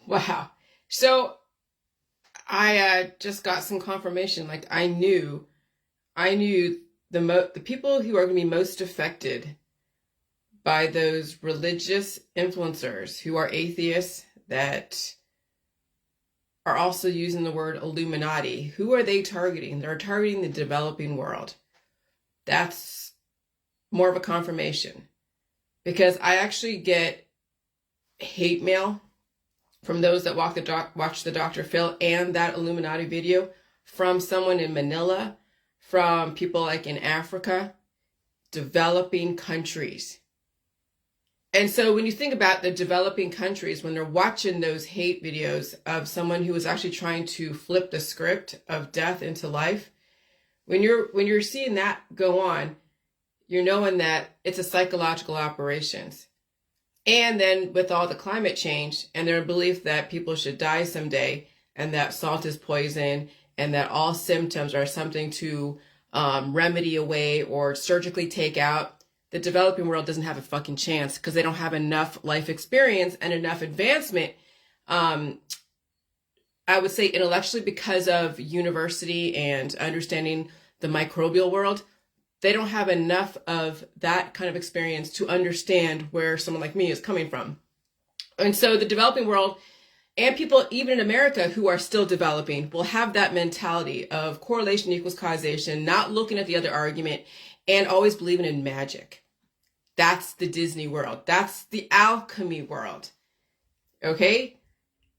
Wow. So I just got some confirmation. Like I knew the people who are going to be most affected by those religious influencers who are atheists that are also using the word Illuminati. Who are they targeting? They're targeting the developing world. That's more of a confirmation because I actually get hate mail from those that watch the Dr. Phil and that Illuminati video from someone in Manila, from people like in Africa, developing countries. And so when you think about the developing countries, when they're watching those hate videos of someone who is actually trying to flip the script of death into life, when you're seeing that go on, you're knowing that it's a psychological operations. And then with all the climate change and their belief that people should die someday and that salt is poison and that all symptoms are something to remedy away or surgically take out, the developing world doesn't have a fucking chance because they don't have enough life experience and enough advancement, I would say intellectually, because of university and understanding the microbial world. They don't have enough of that kind of experience to understand where someone like me is coming from. And so the developing world and people even in America who are still developing will have that mentality of correlation equals causation, not looking at the other argument, and always believing in magic. That's the Disney world. That's the alchemy world. Okay?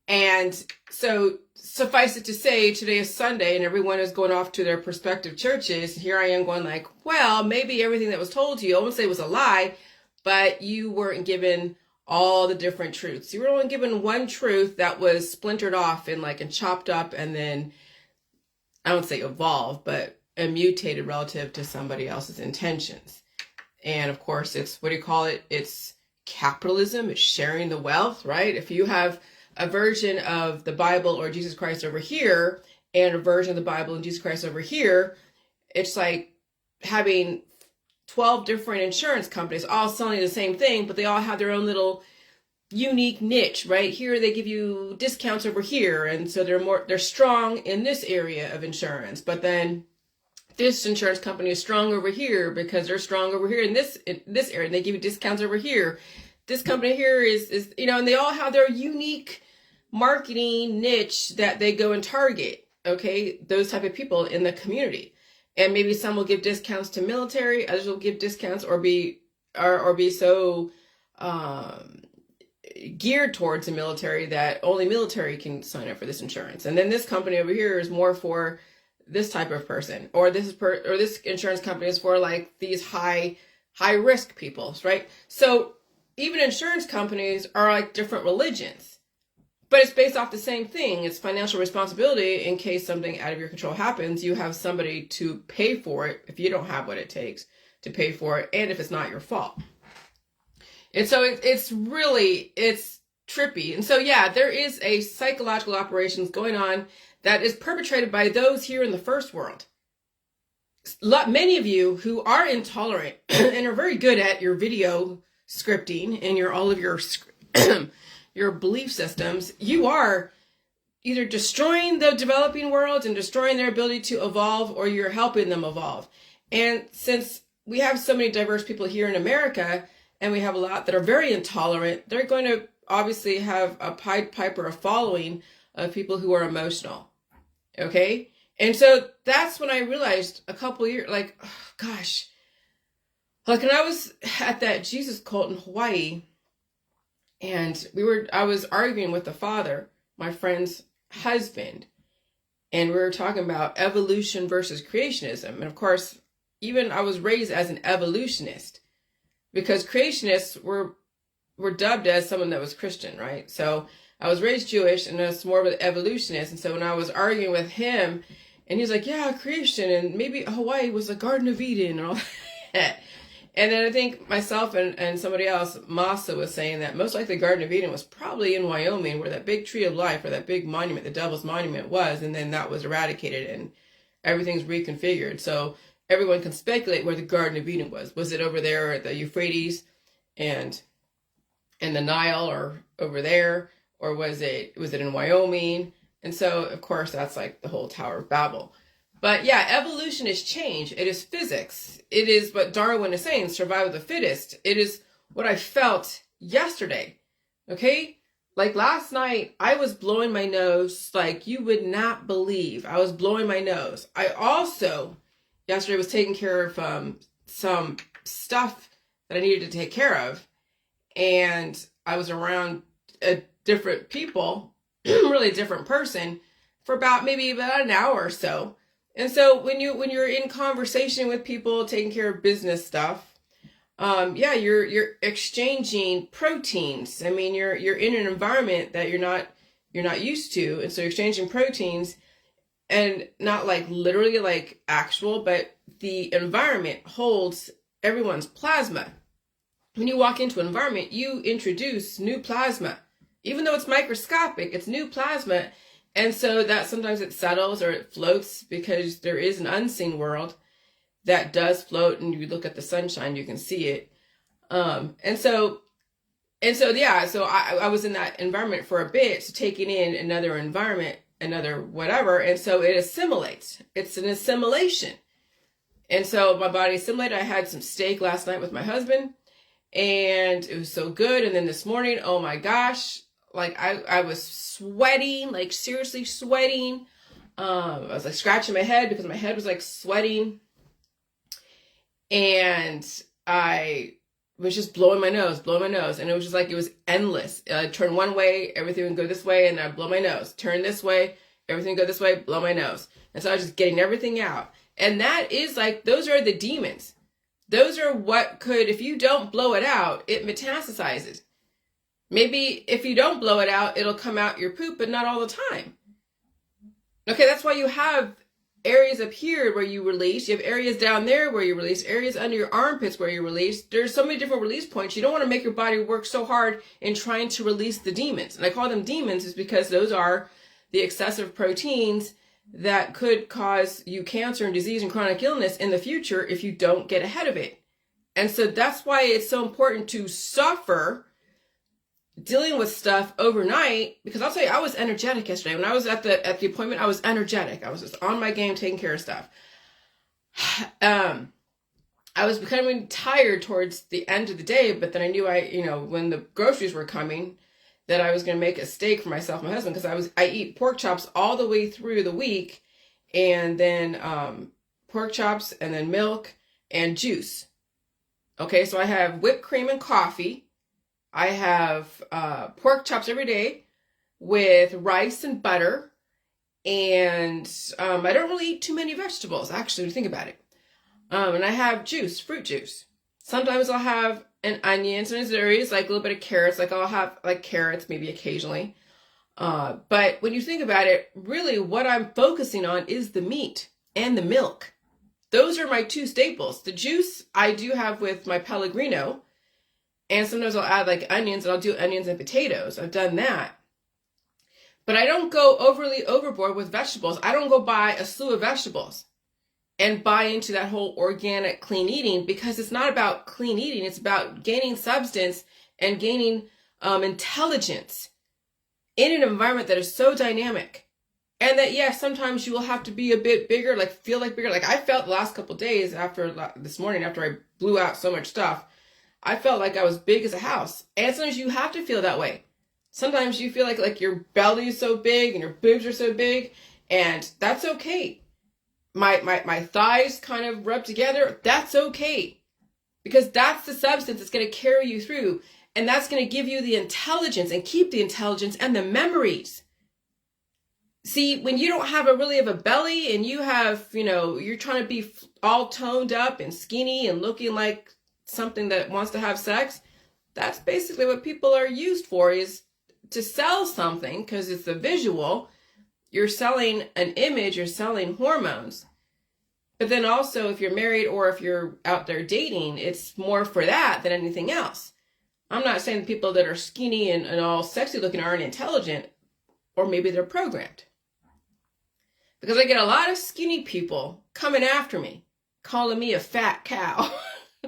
And so suffice it to say, today is Sunday and everyone is going off to their prospective churches. Here I am going like, well, maybe everything that was told to you, I won't say it was a lie, but you weren't given all the different truths. You were only given one truth that was splintered off and chopped up and then, I won't say evolved, but mutated relative to somebody else's intentions. And of course, it's, what do you call it? It's capitalism. It's sharing the wealth, right? If you have a version of the Bible or Jesus Christ over here and a version of the Bible and Jesus Christ over here, it's like having 12 different insurance companies all selling the same thing, but they all have their own little unique niche, right? Here they give you discounts over here, and so they're strong in this area of insurance, but then this insurance company is strong over here because they're strong over here in this area, and they give you discounts over here. This company here is and they all have their unique marketing niche that they go and target, okay? Those type of people in the community. And maybe some will give discounts to military, others will give discounts or be so geared towards the military that only military can sign up for this insurance. And then this company over here is more for this type of person, or this insurance company is for like these high risk people, right? So even insurance companies are like different religions. But it's based off the same thing. It's financial responsibility. In case something out of your control happens, you have somebody to pay for it if you don't have what it takes to pay for it, and if it's not your fault. And so it's trippy. And so, yeah, there is a psychological operations going on that is perpetrated by those here in the first world. Many of you who are intolerant and are very good at your video scripting and all of your your belief systems, you are either destroying the developing world and destroying their ability to evolve, or you're helping them evolve. And since we have so many diverse people here in America, and we have a lot that are very intolerant, they're going to obviously have a Pied Piper, a following of people who are emotional. Okay? And so that's when I realized a couple of years, like, oh, gosh, like when I was at that Jesus cult in Hawaii, and I was arguing with the father, my friend's husband, and we were talking about evolution versus creationism. And of course, even I was raised as an evolutionist because creationists were dubbed as someone that was Christian, right? So I was raised Jewish and I was more of an evolutionist. And so when I was arguing with him, and he's like, yeah, creation, and maybe Hawaii was a Garden of Eden and all that. And then I think myself and somebody else, Masa, was saying that most likely the Garden of Eden was probably in Wyoming, where that big tree of life, or that big monument, the Devil's Monument, was, and then that was eradicated and everything's reconfigured. So everyone can speculate where the Garden of Eden was. Was it over there at the Euphrates and the Nile, or over there? or was it in Wyoming? And so, of course, that's like the whole Tower of Babel. But yeah, evolution is change. It is physics. It is what Darwin is saying, survival of the fittest. It is what I felt yesterday. Okay? Like last night, I was blowing my nose like you would not believe. I was blowing my nose. I also, yesterday, was taking care of some stuff that I needed to take care of. And I was around different people, really different person, for about an hour or so. And so when you're in conversation with people, taking care of business stuff, you're exchanging proteins. I mean, you're in an environment that you're not used to, and so you're exchanging proteins, and not like literally like actual, but the environment holds everyone's plasma. When you walk into an environment, you introduce new plasma. Even though it's microscopic, it's new plasma. And so that sometimes it settles or it floats, because there is an unseen world that does float, and you look at the sunshine, you can see it. So I was in that environment for a bit, so taking in another environment, another whatever. And so it assimilates. It's an assimilation. And so my body assimilated. I had some steak last night with my husband, and it was so good. And then this morning, oh my gosh, like I was sweating, like seriously sweating. I was like scratching my head because my head was like sweating. And I was just blowing my nose. And it was just like, it was endless. Turn one way, everything would go this way, and I'd blow my nose. Turn this way, everything would go this way, blow my nose. And so I was just getting everything out. And that is like, those are the demons. Those are what could, if you don't blow it out, it metastasizes. Maybe if you don't blow it out, it'll come out your poop, but not all the time. Okay, that's why you have areas up here where you release. You have areas down there where you release. Areas under your armpits where you release. There's so many different release points. You don't want to make your body work so hard in trying to release the demons. And I call them demons is because those are the excessive proteins that could cause you cancer and disease and chronic illness in the future if you don't get ahead of it. And so that's why it's so important to suffer dealing with stuff overnight, because I'll tell you, I was energetic yesterday. When I was at the appointment, I was energetic. I was just on my game, taking care of stuff. I was becoming tired towards the end of the day, but then I knew when the groceries were coming, that I was going to make a steak for myself and my husband, because I eat pork chops all the way through the week, and then pork chops, and then milk and juice. Okay, so I have whipped cream and coffee. I have pork chops every day with rice and butter, and I don't really eat too many vegetables, actually, when you think about it. And I have juice, fruit juice. Sometimes I'll have an onion. Sometimes there is like a little bit of carrots. Like I'll have like carrots maybe occasionally. But when you think about it, really what I'm focusing on is the meat and the milk. Those are my two staples. The juice I do have with my Pellegrino. And sometimes I'll add like onions, and I'll do onions and potatoes. I've done that. But I don't go overly overboard with vegetables. I don't go buy a slew of vegetables and buy into that whole organic clean eating, because it's not about clean eating. It's about gaining substance and gaining intelligence in an environment that is so dynamic. And that, yes, sometimes you will have to be a bit bigger, like feel like bigger. Like I felt the last couple of days this morning, after I blew out so much stuff, I felt like I was big as a house. And sometimes you have to feel that way. Sometimes you feel like your belly is so big and your boobs are so big, and that's okay. My thighs kind of rub together. That's okay. Because that's the substance that's going to carry you through. And that's going to give you the intelligence and keep the intelligence and the memories. See, when you don't have really have a belly, and you have, you're trying to be all toned up and skinny and looking like something that wants to have sex, that's basically what people are used for, is to sell something, because it's a visual. You're selling an image, you're selling hormones. But then also, if you're married or if you're out there dating, it's more for that than anything else. I'm not saying the people that are skinny and all sexy looking aren't intelligent, or maybe they're programmed. Because I get a lot of skinny people coming after me, calling me a fat cow.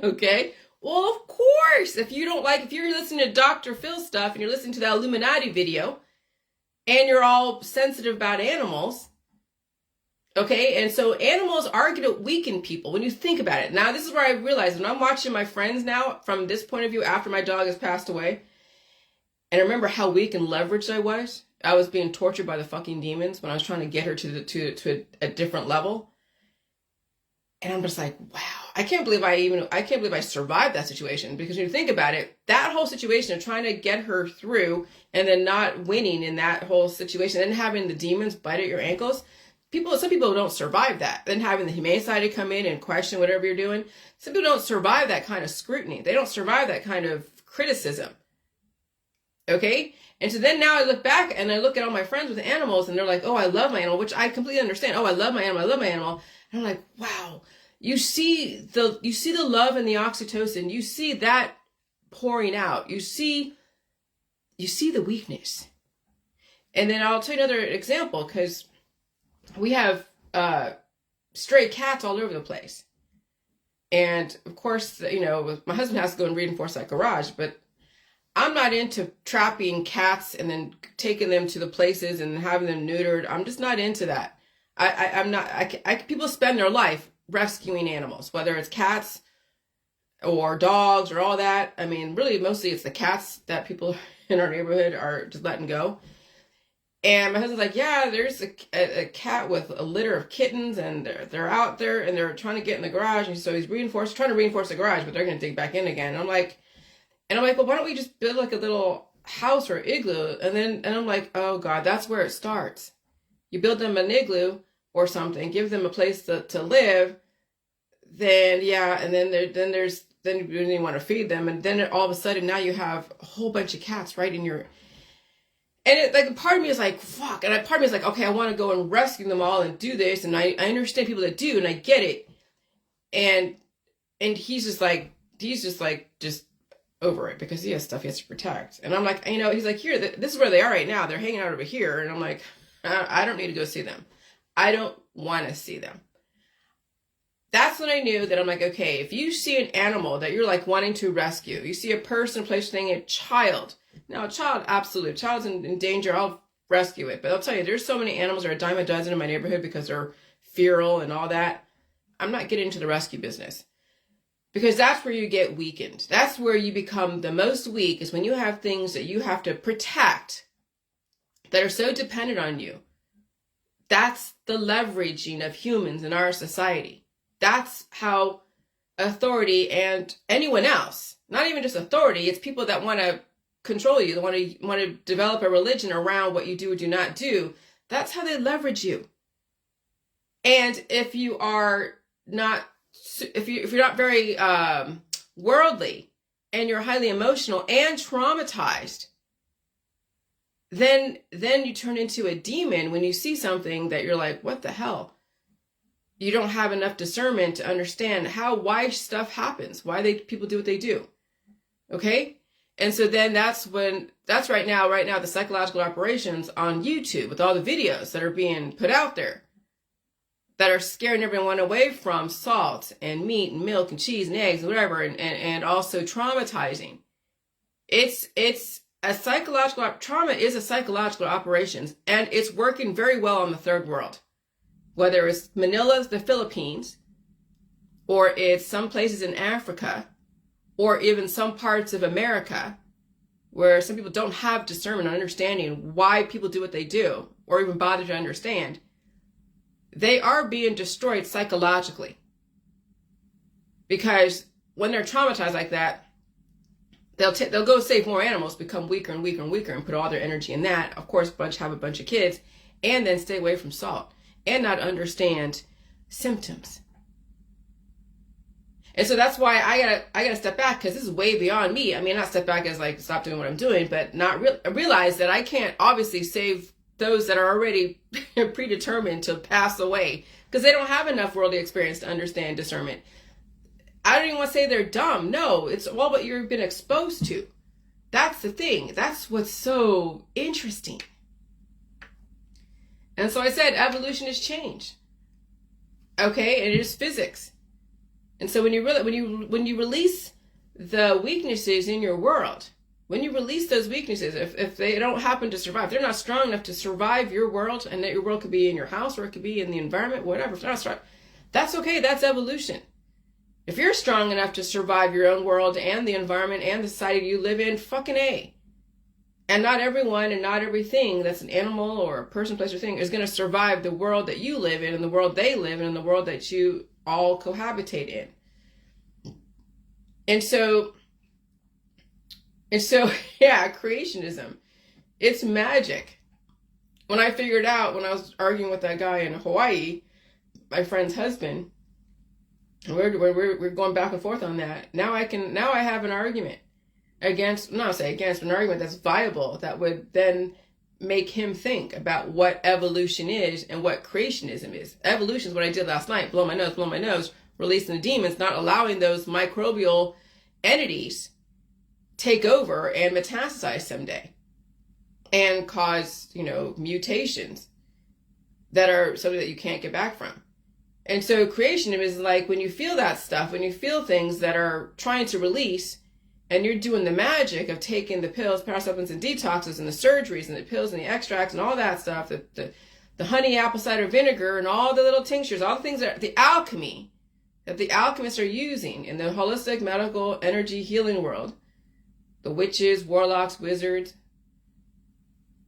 Okay? Well, of course, if you're listening to Dr. Phil stuff and you're listening to that Illuminati video and you're all sensitive about animals, okay, and so animals are going to weaken people when you think about it. Now, this is where I realize when I'm watching my friends now from this point of view after my dog has passed away, and I remember how weak and leveraged I was. I was being tortured by the fucking demons when I was trying to get her to a different level. And I'm just like, wow, I can't believe I survived that situation. Because when you think about it, that whole situation of trying to get her through and then not winning in that whole situation, and having the demons bite at your ankles, some people don't survive that. Then having the humane society come in and question whatever you're doing. Some people don't survive that kind of scrutiny. They don't survive that kind of criticism. Okay? And so then now I look back and I look at all my friends with animals and they're like, oh, I love my animal, which I completely understand. Oh, I love my animal. And I'm like, wow, you see the love and the oxytocin. You see that pouring out. You see the weakness. And then I'll tell you another example, because we have stray cats all over the place. And of course, my husband has to go and reinforce that garage, but I'm not into trapping cats and then taking them to the places and having them neutered. I'm just not into that. I'm not. People spend their life rescuing animals, whether it's cats or dogs or all that. I mean, really, mostly it's the cats that people in our neighborhood are just letting go. And my husband's like, yeah, there's a cat with a litter of kittens, and they're out there and they're trying to get in the garage. And so he's trying to reinforce the garage, but they're going to dig back in again. And I'm like, well, why don't we just build like a little house or igloo? And I'm like, oh God, that's where it starts. You build them an igloo or something, give them a place to live. Then yeah, and then you want to feed them, and then all of a sudden now you have a whole bunch of cats right in your. And like part of me is like, fuck, and part of me is like, okay, I want to go and rescue them all and do this, and I understand people that do, and I get it. And he's just over it because he has stuff he has to protect. And I'm like, he's like, here, this is where they are right now. They're hanging out over here. And I'm like, I don't need to go see them. I don't want to see them. That's when I knew that I'm like, okay, if you see an animal that you're like wanting to rescue, you see a person, place, thing, a child. Now, a child, absolutely. If a child's in danger, I'll rescue it. But I'll tell you, there's so many animals that are a dime a dozen in my neighborhood because they're feral and all that. I'm not getting into the rescue business. Because that's where you get weakened. That's where you become the most weak, is when you have things that you have to protect that are so dependent on you. That's the leveraging of humans in our society. That's how authority and anyone else, not even just authority, it's people that want to control you, that want to develop a religion around what you do or do not do. That's how they leverage you. And if you are not if you're not very worldly, and you're highly emotional and traumatized, then you turn into a demon when you see something that you're like, what the hell? You don't have enough discernment to understand why stuff happens, why people do what they do. Okay? And so then that's right now the psychological operations on YouTube with all the videos that are being put out there, that are scaring everyone away from salt and meat and milk and cheese and eggs and whatever, and also traumatizing. It's a psychological, trauma is a psychological operations, and it's working very well on the third world. Whether it's Manila, the Philippines, or it's some places in Africa, or even some parts of America, where some people don't have discernment and understanding why people do what they do, or even bother to understand. They are being destroyed psychologically. Because when they're traumatized like that, they'll go save more animals, become weaker and weaker and weaker, and put all their energy in that. Of course, have a bunch of kids, and then stay away from salt and not understand symptoms. And so that's why I gotta step back, because this is way beyond me. I mean, not step back as like stop doing what I'm doing, but not realize that I can't obviously save those that are already predetermined to pass away because they don't have enough worldly experience to understand discernment. I don't even want to say they're dumb. No, it's all what you've been exposed to. That's the thing. That's what's so interesting. And so I said evolution is change. Okay, and it is physics. And so when you release the weaknesses in your world, when you release those weaknesses, if they don't happen to survive, they're not strong enough to survive your world, and that your world could be in your house or it could be in the environment, whatever, if they're not strong, that's okay. That's evolution. If you're strong enough to survive your own world and the environment and the society you live in, fucking A. And not everyone and not everything that's an animal or a person, place, or thing is going to survive the world that you live in and the world they live in and the world that you all cohabitate in. And so, yeah, creationism, it's magic. When I figured out, when I was arguing with that guy in Hawaii, my friend's husband, we're going back and forth on that. Now I have an argument against, not against, an argument that's viable, that would then make him think about what evolution is and what creationism is. Evolution is what I did last night, blow my nose, releasing the demons, not allowing those microbial entities take over and metastasize someday and cause, mutations that are something that you can't get back from. And so creationism is like when you feel that stuff, when you feel things that are trying to release, and you're doing the magic of taking the pills, power supplements, and detoxes, and the surgeries, and the pills, and the extracts, and all that stuff, the honey apple cider vinegar, and all the little tinctures, all the things that the alchemy that the alchemists are using in the holistic medical energy healing world, the witches, warlocks, wizards,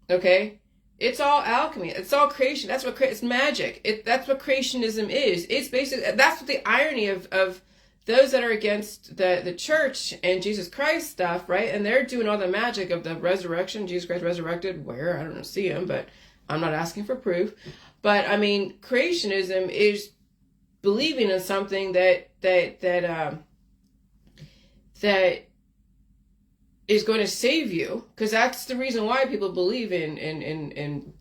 okay? It's all alchemy. It's all creation. That's what it's magic. That's what creationism is. It's basically, that's what the irony of those that are against the church and Jesus Christ stuff, right? And they're doing all the magic of the resurrection. Jesus Christ resurrected where? I don't see him, but I'm not asking for proof. But I mean, creationism is believing in something that is going to save you, because that's the reason why people believe in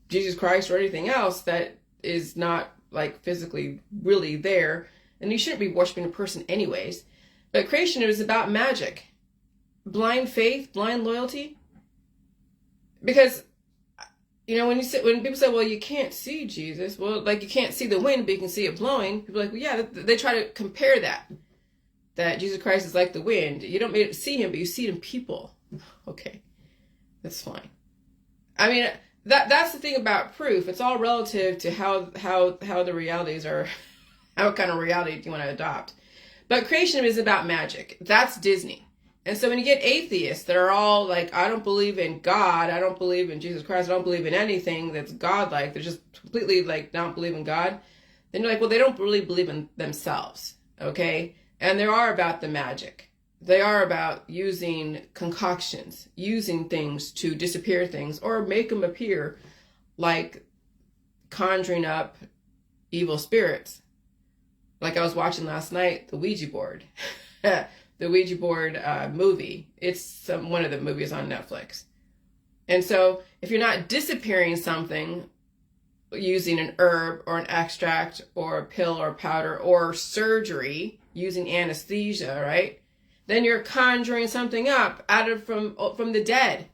Jesus Christ or anything else that is not like physically really there. And you shouldn't be worshiping a person anyways. But creation is about magic. Blind faith, blind loyalty. Because, when people say, well, you can't see Jesus. Well, like you can't see the wind, but you can see it blowing. People are like, well, yeah, they try to compare that Jesus Christ is like the wind. You don't see him, but you see it in people. Okay, that's fine. I mean, that's the thing about proof. It's all relative to how the realities are. What kind of reality do you want to adopt? But creation is about magic. That's Disney. And so when you get atheists that are all like, I don't believe in God, I don't believe in Jesus Christ, I don't believe in anything that's God-like, they're just completely like don't believe in God, then you're like, well, they don't really believe in themselves, okay? And they are about the magic. They are about using concoctions, using things to disappear things or make them appear, like conjuring up evil spirits. Like I was watching last night, the Ouija board, the Ouija board movie. It's one of the movies on Netflix. And so if you're not disappearing something using an herb or an extract or a pill or powder or surgery using anesthesia, right? Then you're conjuring something up from the dead.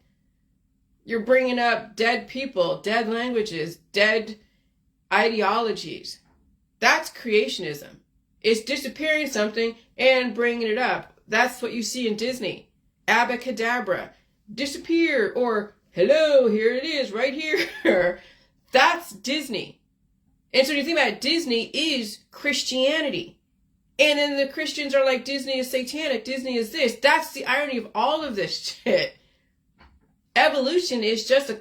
You're bringing up dead people, dead languages, dead ideologies. That's creationism. It's disappearing something and bringing it up. That's what you see in Disney. Abacadabra. Disappear. Or, hello, here it is, right here. That's Disney. And so when you think about it, Disney is Christianity. And then the Christians are like, Disney is satanic. Disney is this. That's the irony of all of this shit. Evolution is just a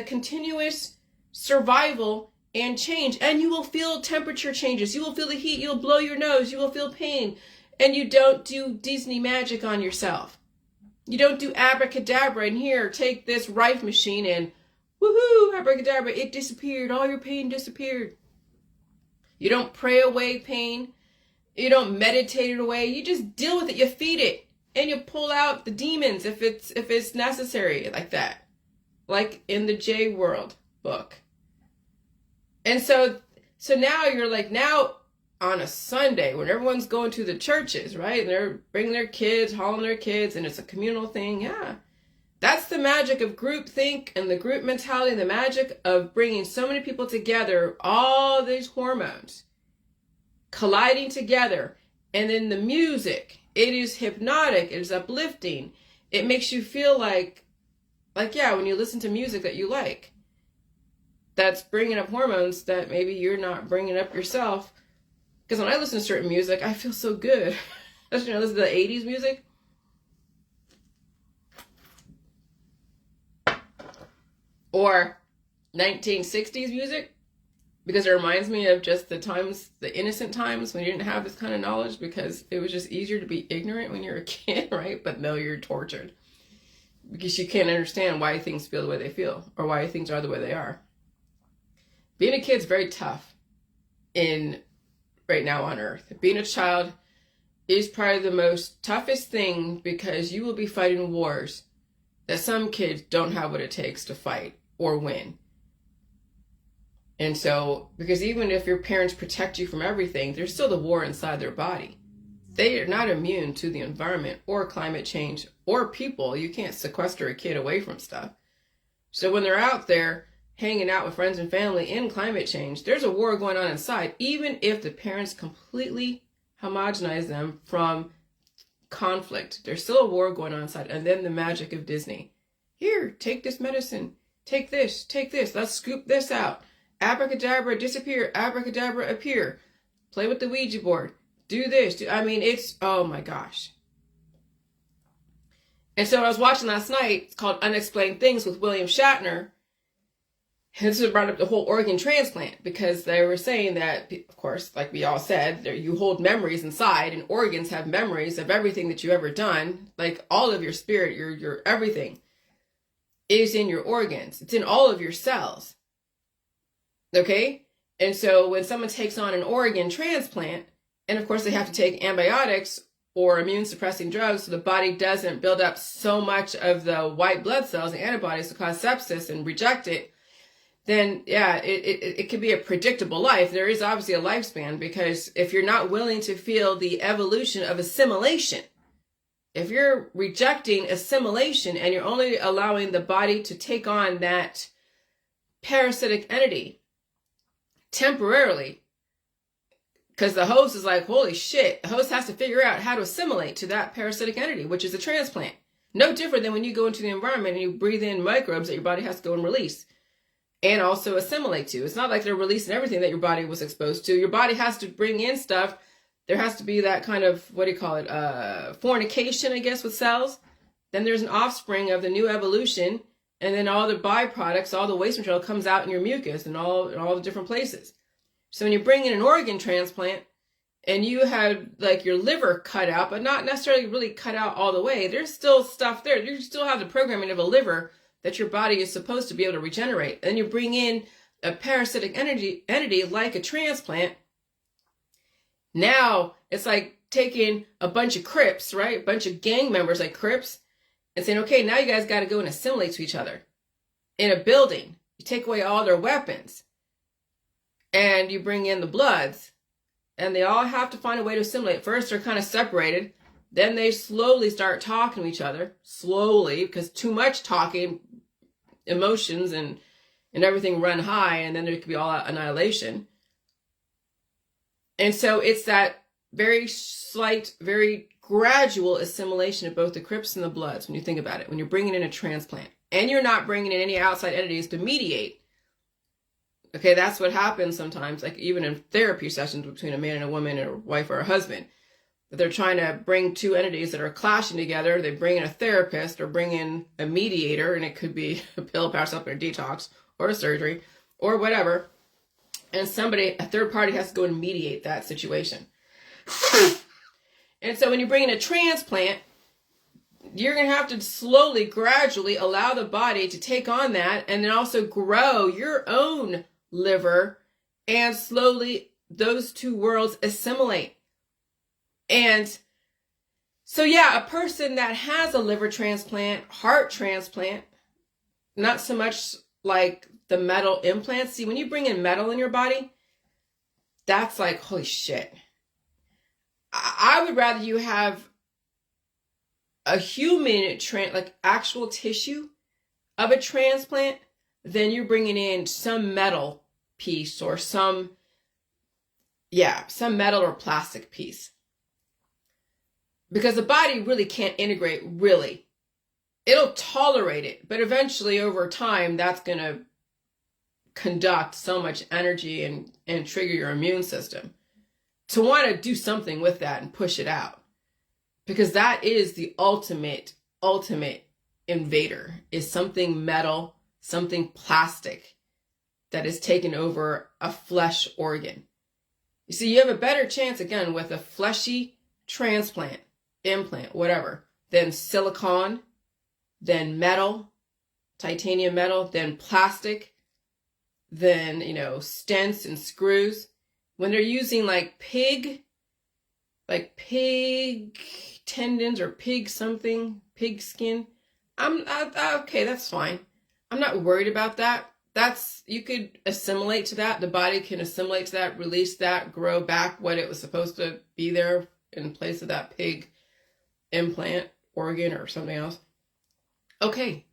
continuous survival and change, and you will feel temperature changes. You will feel the heat. You'll blow your nose. You will feel pain, and you don't do Disney magic on yourself. You don't do abracadabra and here, take this Rife machine and woohoo, abracadabra, it disappeared. All your pain disappeared. You don't pray away pain. You don't meditate it away. You just deal with it. You feed it, and you pull out the demons if it's necessary, like that, like in the J World book. And so now you're like, now on a Sunday when everyone's going to the churches, right? And they're bringing their kids, hauling their kids, and it's a communal thing. Yeah. That's the magic of groupthink and the group mentality, the magic of bringing so many people together, all these hormones colliding together, And then the music, it is hypnotic, it is uplifting. It makes you feel like yeah, when you listen to music that you like, that's bringing up hormones that maybe you're not bringing up yourself. Because when I listen to certain music, I feel so good. Especially when I listen to the 80s music. Or 1960s music. Because it reminds me of just the times, the innocent times when you didn't have this kind of knowledge, because it was just easier to be ignorant when you're a kid, right? But no, you're tortured. Because you can't understand why things feel the way they feel, or why things are the way they are. Being a kid's very tough right now on Earth. Being a child is probably the most toughest thing, because you will be fighting wars that some kids don't have what it takes to fight or win. And so, because even if your parents protect you from everything, there's still the war inside their body. They are not immune to the environment or climate change or people. You can't sequester a kid away from stuff. So when they're out there hanging out with friends and family in climate change, there's a war going on inside, even if the parents completely homogenize them from conflict. There's still a war going on inside. And then the magic of Disney. Here, take this medicine. Take this. Let's scoop this out. Abracadabra, disappear. Abracadabra, appear. Play with the Ouija board. Do this. It's, oh my gosh. And so I was watching last night, it's called Unexplained Things with William Shatner. And this brought up the whole organ transplant, because they were saying that, of course, like we all said, you hold memories inside, and organs have memories of everything that you've ever done. Like all of your spirit, your everything is in your organs. It's in all of your cells. Okay? And so when someone takes on an organ transplant, and of course they have to take antibiotics or immune suppressing drugs so the body doesn't build up so much of the white blood cells and antibodies to cause sepsis and reject it, then yeah, it could be a predictable life. There is obviously a lifespan, because if you're not willing to feel the evolution of assimilation, if you're rejecting assimilation and you're only allowing the body to take on that parasitic entity temporarily, because the host is like, holy shit, the host has to figure out how to assimilate to that parasitic entity, which is a transplant. No different than when you go into the environment and you breathe in microbes that your body has to go and release and also assimilate to. It's not like they're releasing everything that your body was exposed to. Your body has to bring in stuff. There has to be that kind of, fornication, I guess, with cells. Then there's an offspring of the new evolution, and then all the byproducts, all the waste material comes out in your mucus and all the different places. So when you bring in an organ transplant and you have like your liver cut out, but not necessarily really cut out all the way, there's still stuff there. You still have the programming of a liver that your body is supposed to be able to regenerate. And you bring in a parasitic entity like a transplant. Now it's like taking a bunch of Crips, right? A bunch of gang members like Crips, and saying, okay, now you guys got to go and assimilate to each other in a building. You take away all their weapons and you bring in the Bloods, and they all have to find a way to assimilate. First, they're kind of separated. Then they slowly start talking to each other, slowly, because too much talking, emotions and everything run high, and then there could be all out annihilation. And so it's that very slight, very gradual assimilation of both the Crips and the Bloods, when you think about it, when you're bringing in a transplant. And you're not bringing in any outside entities to mediate. Okay, that's what happens sometimes, like even in therapy sessions between a man and a woman, or a wife or a husband. That they're trying to bring two entities that are clashing together. They bring in a therapist or bring in a mediator, and it could be a pill, power supplement, or detox, or a surgery, or whatever. And a third party has to go and mediate that situation. And so when you bring in a transplant, you're going to have to slowly, gradually allow the body to take on that, and then also grow your own liver, and slowly those two worlds assimilate. And so yeah, a person that has a liver transplant, heart transplant, not so much like the metal implants. See, when you bring in metal in your body, that's like, holy shit. I would rather you have a human, like actual tissue of a transplant, than you're bringing in some metal piece or some metal or plastic piece. because the body really can't integrate, really. It'll tolerate it, but eventually over time, that's going to conduct so much energy and trigger your immune system to want to do something with that and push it out. Because that is the ultimate invader, is something metal, something plastic that is taken over a flesh organ. You see, you have a better chance, again, with a fleshy transplant, implant, whatever, than silicone, than metal, titanium metal, than plastic, than, stents and screws. When they're using like pig tendons or pig skin, okay, that's fine. I'm not worried about that. You could assimilate to that. The body can assimilate to that, release that, grow back what it was supposed to be there in place of that pig implant organ or something else. Okay.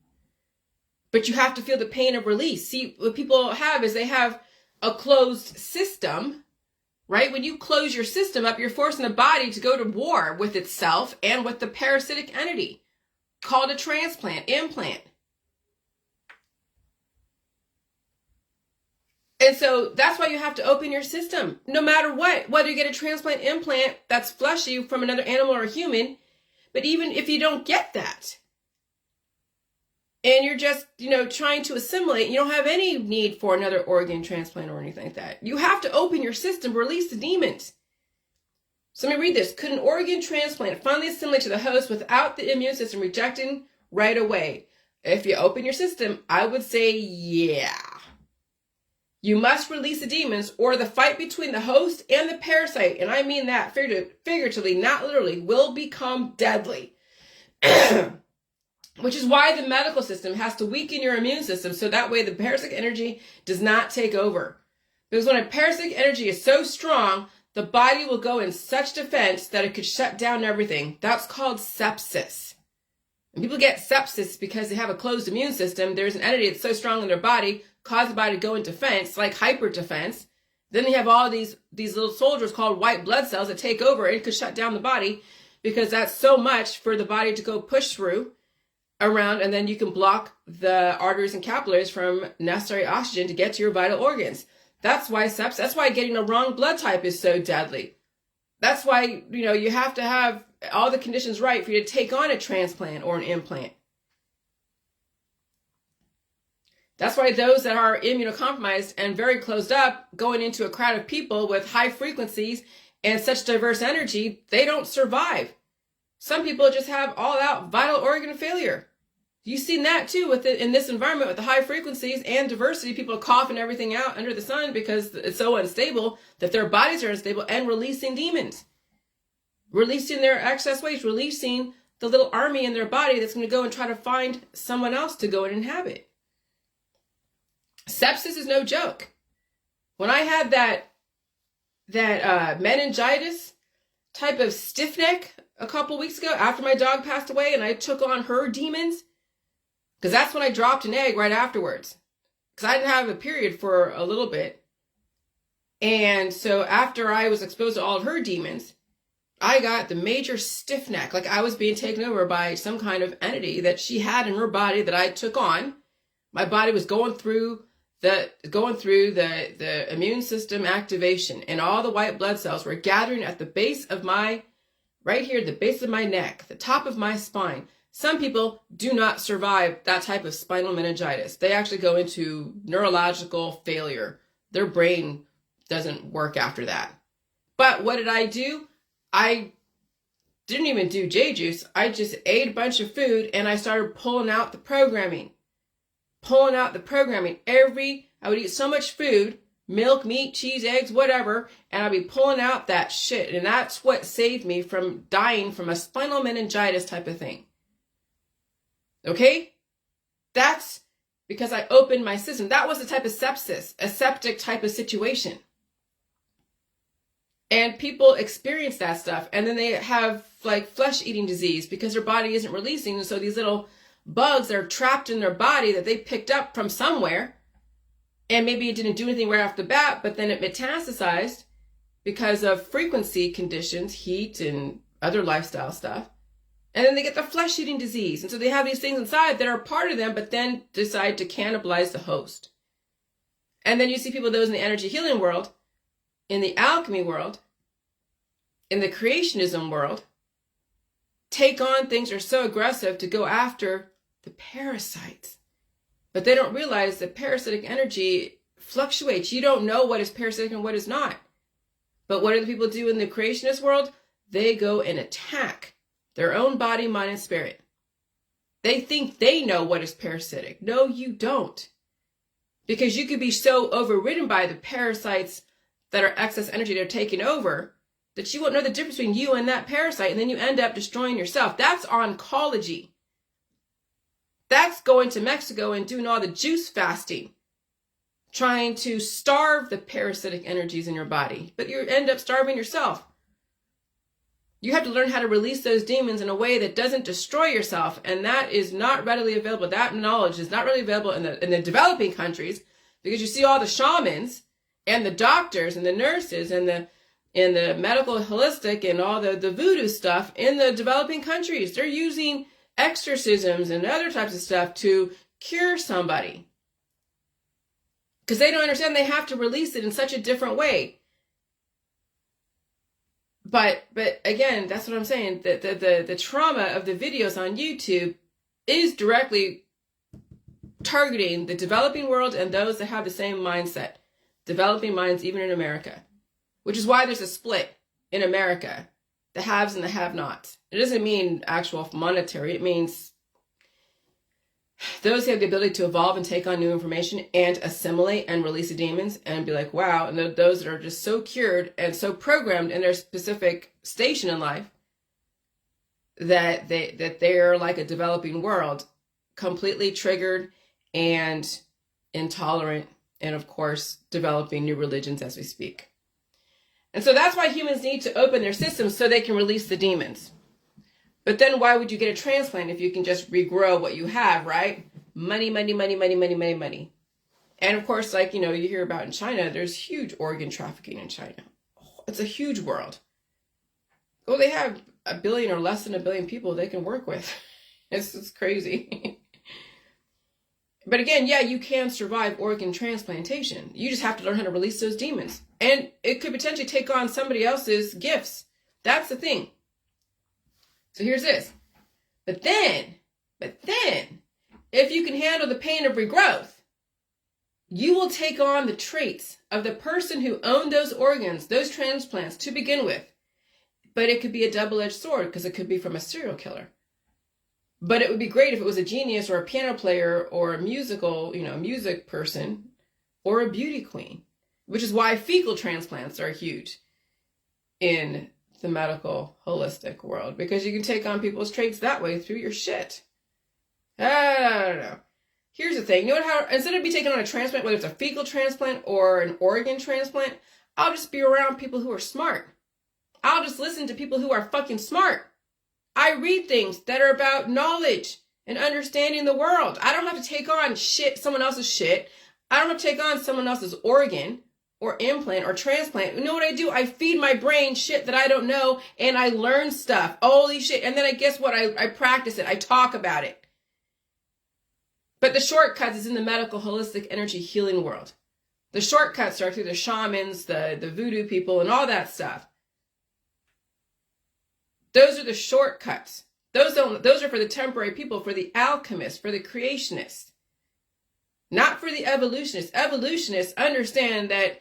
But you have to feel the pain of release. See, what people have is they have a closed system, right? When you close your system up, you're forcing the body to go to war with itself and with the parasitic entity called a transplant, implant. And so that's why you have to open your system, no matter what, whether you get a transplant implant that's fleshy from another animal or a human. But even if you don't get that, and you're just, trying to assimilate, you don't have any need for another organ transplant or anything like that. You have to open your system, release the demons. So let me read this. Could an organ transplant finally assimilate to the host without the immune system rejecting right away? If you open your system, I would say, yeah. You must release the demons, or the fight between the host and the parasite, and I mean that figuratively, not literally, will become deadly. Which is why the medical system has to weaken your immune system, so that way the parasitic energy does not take over. Because when a parasitic energy is so strong, the body will go in such defense that it could shut down everything. That's called sepsis. When people get sepsis because they have a closed immune system, there's an entity that's so strong in their body, cause the body to go in defense, like hyper defense. Then they have all these little soldiers called white blood cells that take over, and it could shut down the body because that's so much for the body to go push through around, and then you can block the arteries and capillaries from necessary oxygen to get to your vital organs. That's why sepsis, that's why getting the wrong blood type is so deadly. That's why, you have to have all the conditions right for you to take on a transplant or an implant. That's why those that are immunocompromised and very closed up, going into a crowd of people with high frequencies and such diverse energy, they don't survive. Some people just have all-out vital organ failure. You've seen that too in this environment with the high frequencies and diversity. People are coughing everything out under the sun because it's so unstable that their bodies are unstable, and releasing demons, releasing their excess waste, releasing the little army in their body that's going to go and try to find someone else to go and inhabit. Sepsis is no joke. When I had that meningitis type of stiff neck a couple weeks ago after my dog passed away, and I took on her demons, because that's when I dropped an egg right afterwards, because I didn't have a period for a little bit. And so after I was exposed to all of her demons, I got the major stiff neck, like I was being taken over by some kind of entity that she had in her body that I took on. My body was going through the immune system activation, and all the white blood cells were gathering at the base of right here, the base of my neck, the top of my spine. Some people do not survive that type of spinal meningitis. They actually go into neurological failure. Their brain doesn't work after that. But what did I do? I didn't even do J-juice. I just ate a bunch of food, and I started pulling out the programming. I would eat so much food, milk, meat, cheese, eggs, whatever, and I'd be pulling out that shit. And that's what saved me from dying from a spinal meningitis type of thing. Okay? That's because I opened my system. That was the type of sepsis, a septic type of situation. And people experience that stuff, and then they have like flesh-eating disease because their body isn't releasing. And so these little bugs that are trapped in their body that they picked up from somewhere, and maybe it didn't do anything right off the bat, but then it metastasized because of frequency conditions, heat and other lifestyle stuff. And then they get the flesh-eating disease. And so they have these things inside that are part of them, but then decide to cannibalize the host. And then you see people, those in the energy healing world, in the alchemy world, in the creationism world, take on things that are so aggressive to go after the parasites. But they don't realize that parasitic energy fluctuates. You don't know what is parasitic and what is not. But what do the people do in the creationist world? They go and attack their own body, mind, and spirit. They think they know what is parasitic. No, you don't. Because you could be so overridden by the parasites that are excess energy that are taking over that you won't know the difference between you and that parasite, and then you end up destroying yourself. That's oncology. That's going to Mexico and doing all the juice fasting, trying to starve the parasitic energies in your body, but you end up starving yourself. You have to learn how to release those demons in a way that doesn't destroy yourself, and that is not readily available. That knowledge is not readily available in the developing countries, because you see all the shamans and the doctors and the nurses and the medical holistic and all the voodoo stuff in the developing countries. They're using exorcisms and other types of stuff to cure somebody, because they don't understand they have to release it in such a different way. But again, that's what I'm saying. The trauma of the videos on YouTube is directly targeting the developing world and those that have the same mindset. Developing minds, even in America. Which is why there's a split in America. The haves and the have-nots. It doesn't mean actual monetary. It means those who have the ability to evolve and take on new information and assimilate and release the demons and be like, wow. And those that are just so cured and so programmed in their specific station in life that they're like a developing world, completely triggered and intolerant, and of course, developing new religions as we speak. And so that's why humans need to open their systems so they can release the demons. But then why would you get a transplant if you can just regrow what you have, right? Money, money, money, money, money, money, money. And of course, like, you hear about in China, there's huge organ trafficking in China. It's a huge world. Well, they have 1 billion or less than 1 billion people they can work with. It's crazy. But again, yeah, you can survive organ transplantation. You just have to learn how to release those demons. And it could potentially take on somebody else's gifts. That's the thing. So here's this. But then, if you can handle the pain of regrowth, you will take on the traits of the person who owned those organs, those transplants to begin with. But it could be a double-edged sword, because it could be from a serial killer. But it would be great if it was a genius or a piano player or a musical, music person or a beauty queen, which is why fecal transplants are huge in the medical holistic world, because you can take on people's traits that way through your shit. I don't know. Here's the thing. You know how, instead of me taking on a transplant, whether it's a fecal transplant or an organ transplant, I'll just be around people who are smart. I'll just listen to people who are fucking smart. I read things that are about knowledge and understanding the world. I don't have to take on someone else's shit. I don't have to take on someone else's organ or implant or transplant. You know what I do? I feed my brain shit that I don't know, and I learn stuff. Holy shit. And then I practice it. I talk about it. But the shortcuts is in the medical holistic energy healing world. The shortcuts are through the shamans, the voodoo people, and all that stuff. Those are the shortcuts. Those are for the temporary people, for the alchemists, for the creationists. Not for the evolutionists. Evolutionists understand that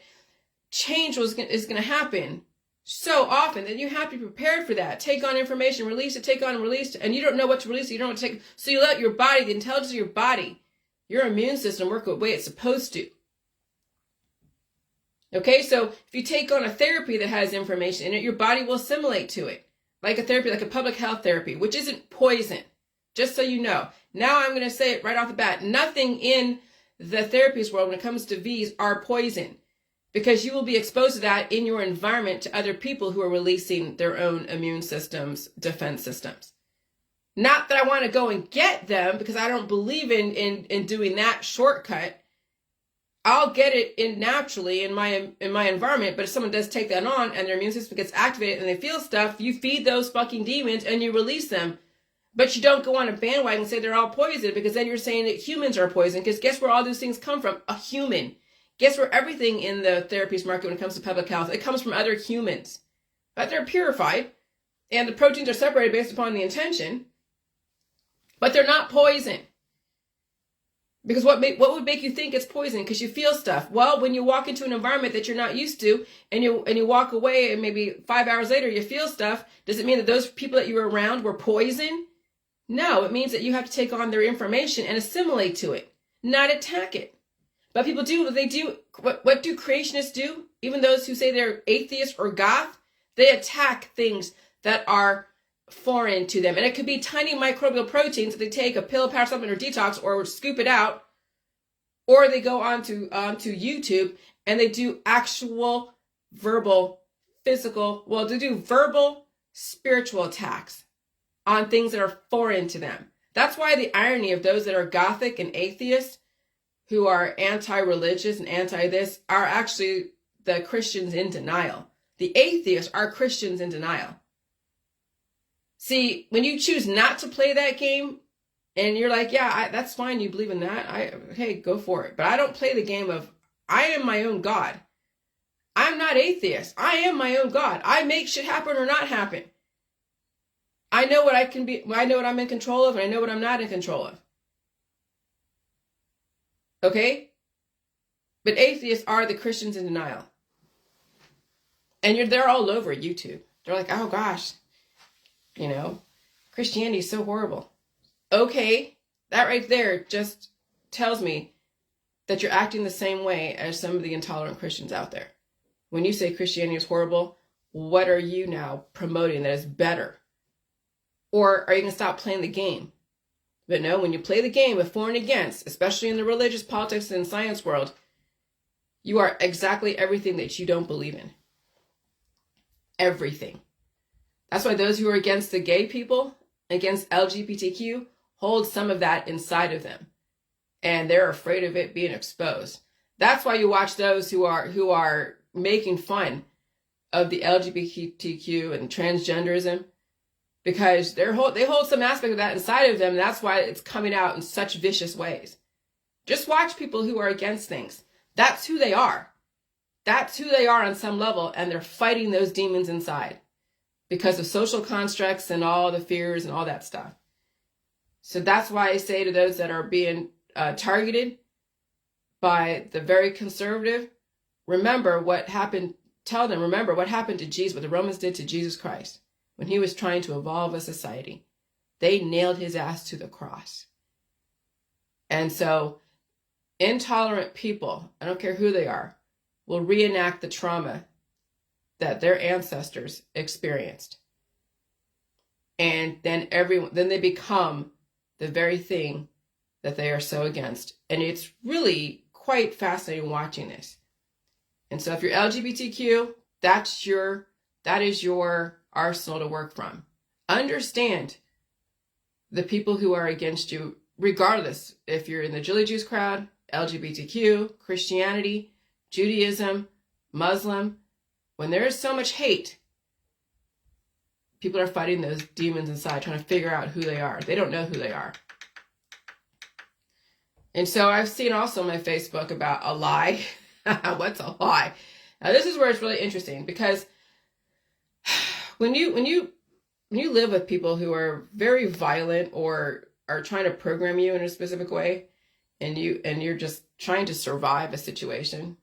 change is going to happen so often that you have to be prepared for that. Take on information, release it, take on and release it, and you don't know what to release, you don't know what to take. So you let your body, the intelligence of your body, your immune system work the way it's supposed to. Okay, so if you take on a therapy that has information in it, your body will assimilate to it. Like a therapy, like a public health therapy, which isn't poison, just so you know. Now I'm going to say it right off the bat. Nothing in the therapies world when it comes to V's are poison, because you will be exposed to that in your environment to other people who are releasing their own immune systems, defense systems. Not that I want to go and get them, because I don't believe in doing that shortcut. I'll get it in naturally in my environment, but if someone does take that on and their immune system gets activated and they feel stuff, you feed those fucking demons and you release them. But you don't go on a bandwagon and say they're all poison, because then you're saying that humans are poison, because guess where all those things come from? A human. Guess where everything in the therapies market when it comes to public health, it comes from other humans. But they're purified and the proteins are separated based upon the intention, but they're not poison. Because what would make you think it's poison? Because you feel stuff. Well, when you walk into an environment that you're not used to, and you walk away, and maybe 5 hours later you feel stuff, does it mean that those people that you were around were poison? No, it means that you have to take on their information and assimilate to it, not attack it. But people do what they do. What do creationists do? Even those who say they're atheists or goth, they attack things that are foreign to them. And it could be tiny microbial proteins that they take a pill, powder supplement, or detox, or scoop it out, or they go onto YouTube and they do actual verbal, physical, well, they do verbal, spiritual attacks on things that are foreign to them. That's why the irony of those that are gothic and atheists, who are anti-religious and anti-this, are actually the Christians in denial. The atheists are Christians in denial. See, when you choose not to play that game, and you're like, yeah, that's fine, you believe in that, hey, go for it. But I don't play the game of, I am my own God. I'm not atheist. I am my own God. I make shit happen or not happen. I know what I can be, I know what I'm in control of, and I know what I'm not in control of. Okay? But atheists are the Christians in denial. And they're all over YouTube. They're like, oh gosh, Christianity is so horrible. Okay, that right there just tells me that you're acting the same way as some of the intolerant Christians out there. When you say Christianity is horrible, what are you now promoting that is better? Or are you going to stop playing the game? But no, when you play the game of for and against, especially in the religious, politics, and science world, you are exactly everything that you don't believe in. Everything. That's why those who are against the gay people, against LGBTQ, hold some of that inside of them. And they're afraid of it being exposed. That's why you watch those who are making fun of the LGBTQ and transgenderism, because they hold some aspect of that inside of them. And that's why it's coming out in such vicious ways. Just watch people who are against things. That's who they are. That's who they are on some level, and they're fighting those demons inside because of social constructs and all the fears and all that stuff. So that's why I say to those that are being targeted by the very conservative, remember what happened. Tell them, remember what happened to Jesus, what the Romans did to Jesus Christ when he was trying to evolve a society. They nailed his ass to the cross. And so intolerant people, I don't care who they are, will reenact the trauma that their ancestors experienced. And then they become the very thing that they are so against. And it's really quite fascinating watching this. And so if you're LGBTQ, that is your arsenal to work from. Understand the people who are against you, regardless if you're in the Jilly Juice crowd, LGBTQ, Christianity, Judaism, Muslim. When there is so much hate, people are fighting those demons inside, trying to figure out who they are. They don't know who they are. And so I've seen also on my Facebook about a lie. What's a lie? Now this is where it's really interesting, because when you live with people who are very violent or are trying to program you in a specific way, and you're just trying to survive a situation,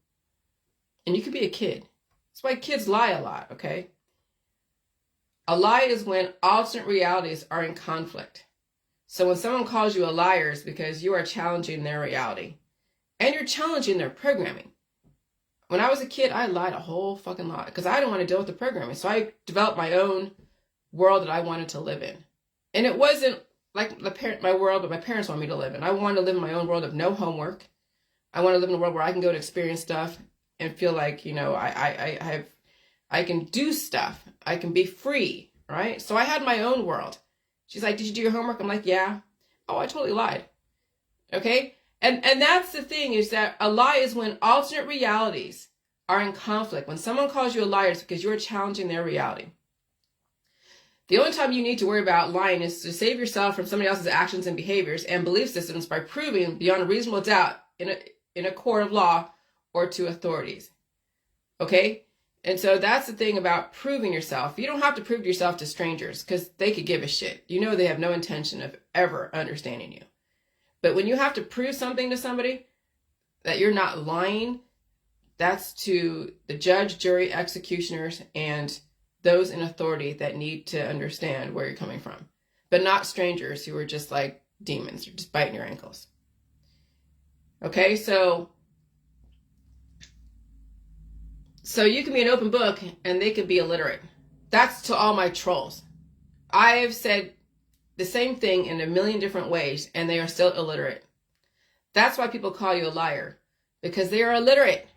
and you could be a kid. That's why kids lie a lot, okay? A lie is when alternate realities are in conflict. So when someone calls you a liar, it's because you are challenging their reality. And you're challenging their programming. When I was a kid, I lied a whole fucking lot because I didn't want to deal with the programming. So I developed my own world that I wanted to live in. And it wasn't like my world that my parents want me to live in. I wanted to live in my own world of no homework. I want to live in a world where I can go to experience stuff and feel like, I can do stuff. I can be free, right? So I had my own world. She's like, did you do your homework? I'm like, yeah. Oh, I totally lied. Okay? And that's the thing, is that a lie is when alternate realities are in conflict. When someone calls you a liar, it's because you're challenging their reality. The only time you need to worry about lying is to save yourself from somebody else's actions and behaviors and belief systems by proving beyond a reasonable doubt in a court of law or to authorities. Okay? And so that's the thing about proving yourself. You don't have to prove yourself to strangers because they could give a shit. You know they have no intention of ever understanding you. But when you have to prove something to somebody that you're not lying, that's to the judge, jury, executioners, and those in authority that need to understand where you're coming from. But not strangers who are just like demons or just biting your ankles. Okay, so you can be an open book and they can be illiterate. That's to all my trolls. I have said the same thing in a million different ways and they are still illiterate. That's why people call you a liar, because they are illiterate.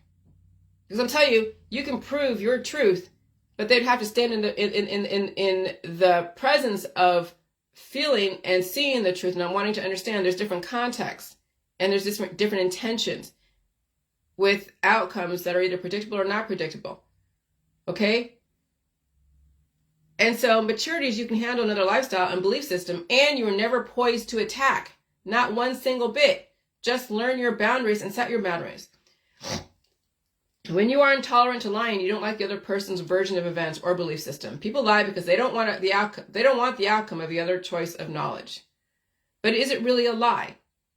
Because I'm telling you, you can prove your truth, but they'd have to stand in the presence of feeling and seeing the truth. And I'm wanting to understand there's different contexts and there's different intentions with outcomes that are either predictable or not predictable. Okay? And so maturity is you can handle another lifestyle and belief system, and you are never poised to attack. Not one single bit. Just learn your boundaries and set your boundaries. When you are intolerant to lying, you don't like the other person's version of events or belief system. People lie because they don't want the outcome. They don't want the outcome of the other choice of knowledge. But is it really a lie?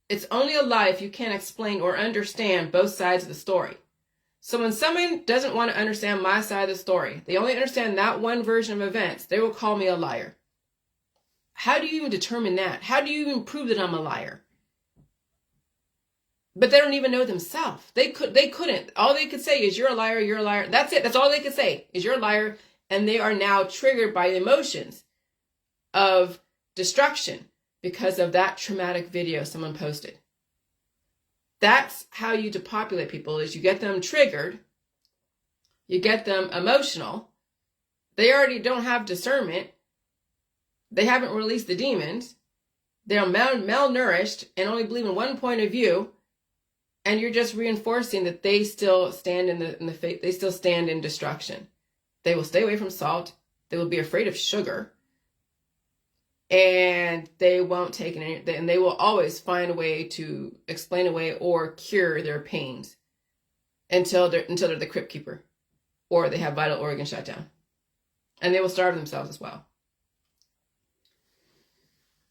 It's only a lie if you can't explain or understand both sides of the story. So when someone doesn't want to understand my side of the story, they only understand that one version of events, they will call me a liar. How do you even determine that? How do you even prove that I'm a liar? But they don't even know themselves. They couldn't. All they could say is, you're a liar, you're a liar. That's it. That's all they could say is, you're a liar. And they are now triggered by the emotions of destruction because of that traumatic video someone posted. That's how you depopulate people, is you get them triggered. You get them emotional. They already don't have discernment. They haven't released the demons. They're malnourished and only believe in one point of view. And you're just reinforcing that they still stand in the faith. They still stand in destruction. They will stay away from salt. They will be afraid of sugar. And they won't take it. And they will always find a way to explain away or cure their pains until they're the crypt keeper, or they have vital organs shut down. And they will starve themselves as well.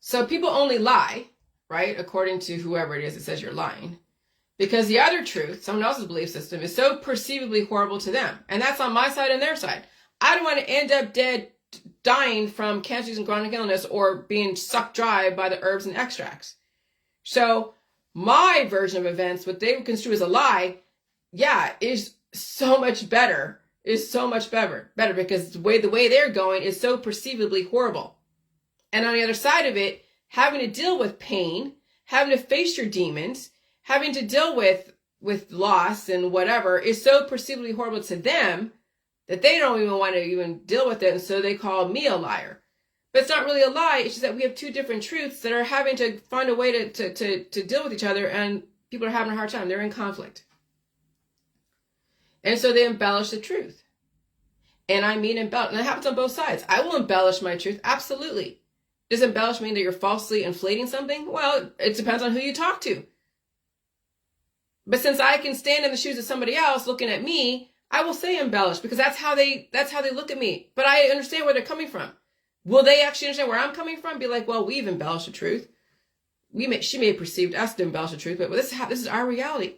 So people only lie, right? According to whoever it is that says you're lying. Because the other truth, someone else's belief system, is so perceivably horrible to them. And that's on my side and their side. I don't want to end up dead, dying from cancer and chronic illness, or being sucked dry by the herbs and extracts. So my version of events, what they would construe as a lie, is so much better. Is so much better because the way they're going is so perceivably horrible. And on the other side of it, having to deal with pain, having to face your demons, having to deal with loss and whatever is so perceivably horrible to them that they don't even want to even deal with it. And so they call me a liar. But it's not really a lie. It's just that we have two different truths that are having to find a way to deal with each other, and people are having a hard time. They're in conflict. And so they embellish the truth. And I mean embellish. And it happens on both sides. I will embellish my truth. Absolutely. Does embellish mean that you're falsely inflating something? Well, it depends on who you talk to. But since I can stand in the shoes of somebody else looking at me, I will say embellish, because that's how they look at me. But I understand where they're coming from. Will they actually understand where I'm coming from? Be like, well, we've embellished the truth. She may have perceived us to embellish the truth, but this is our reality.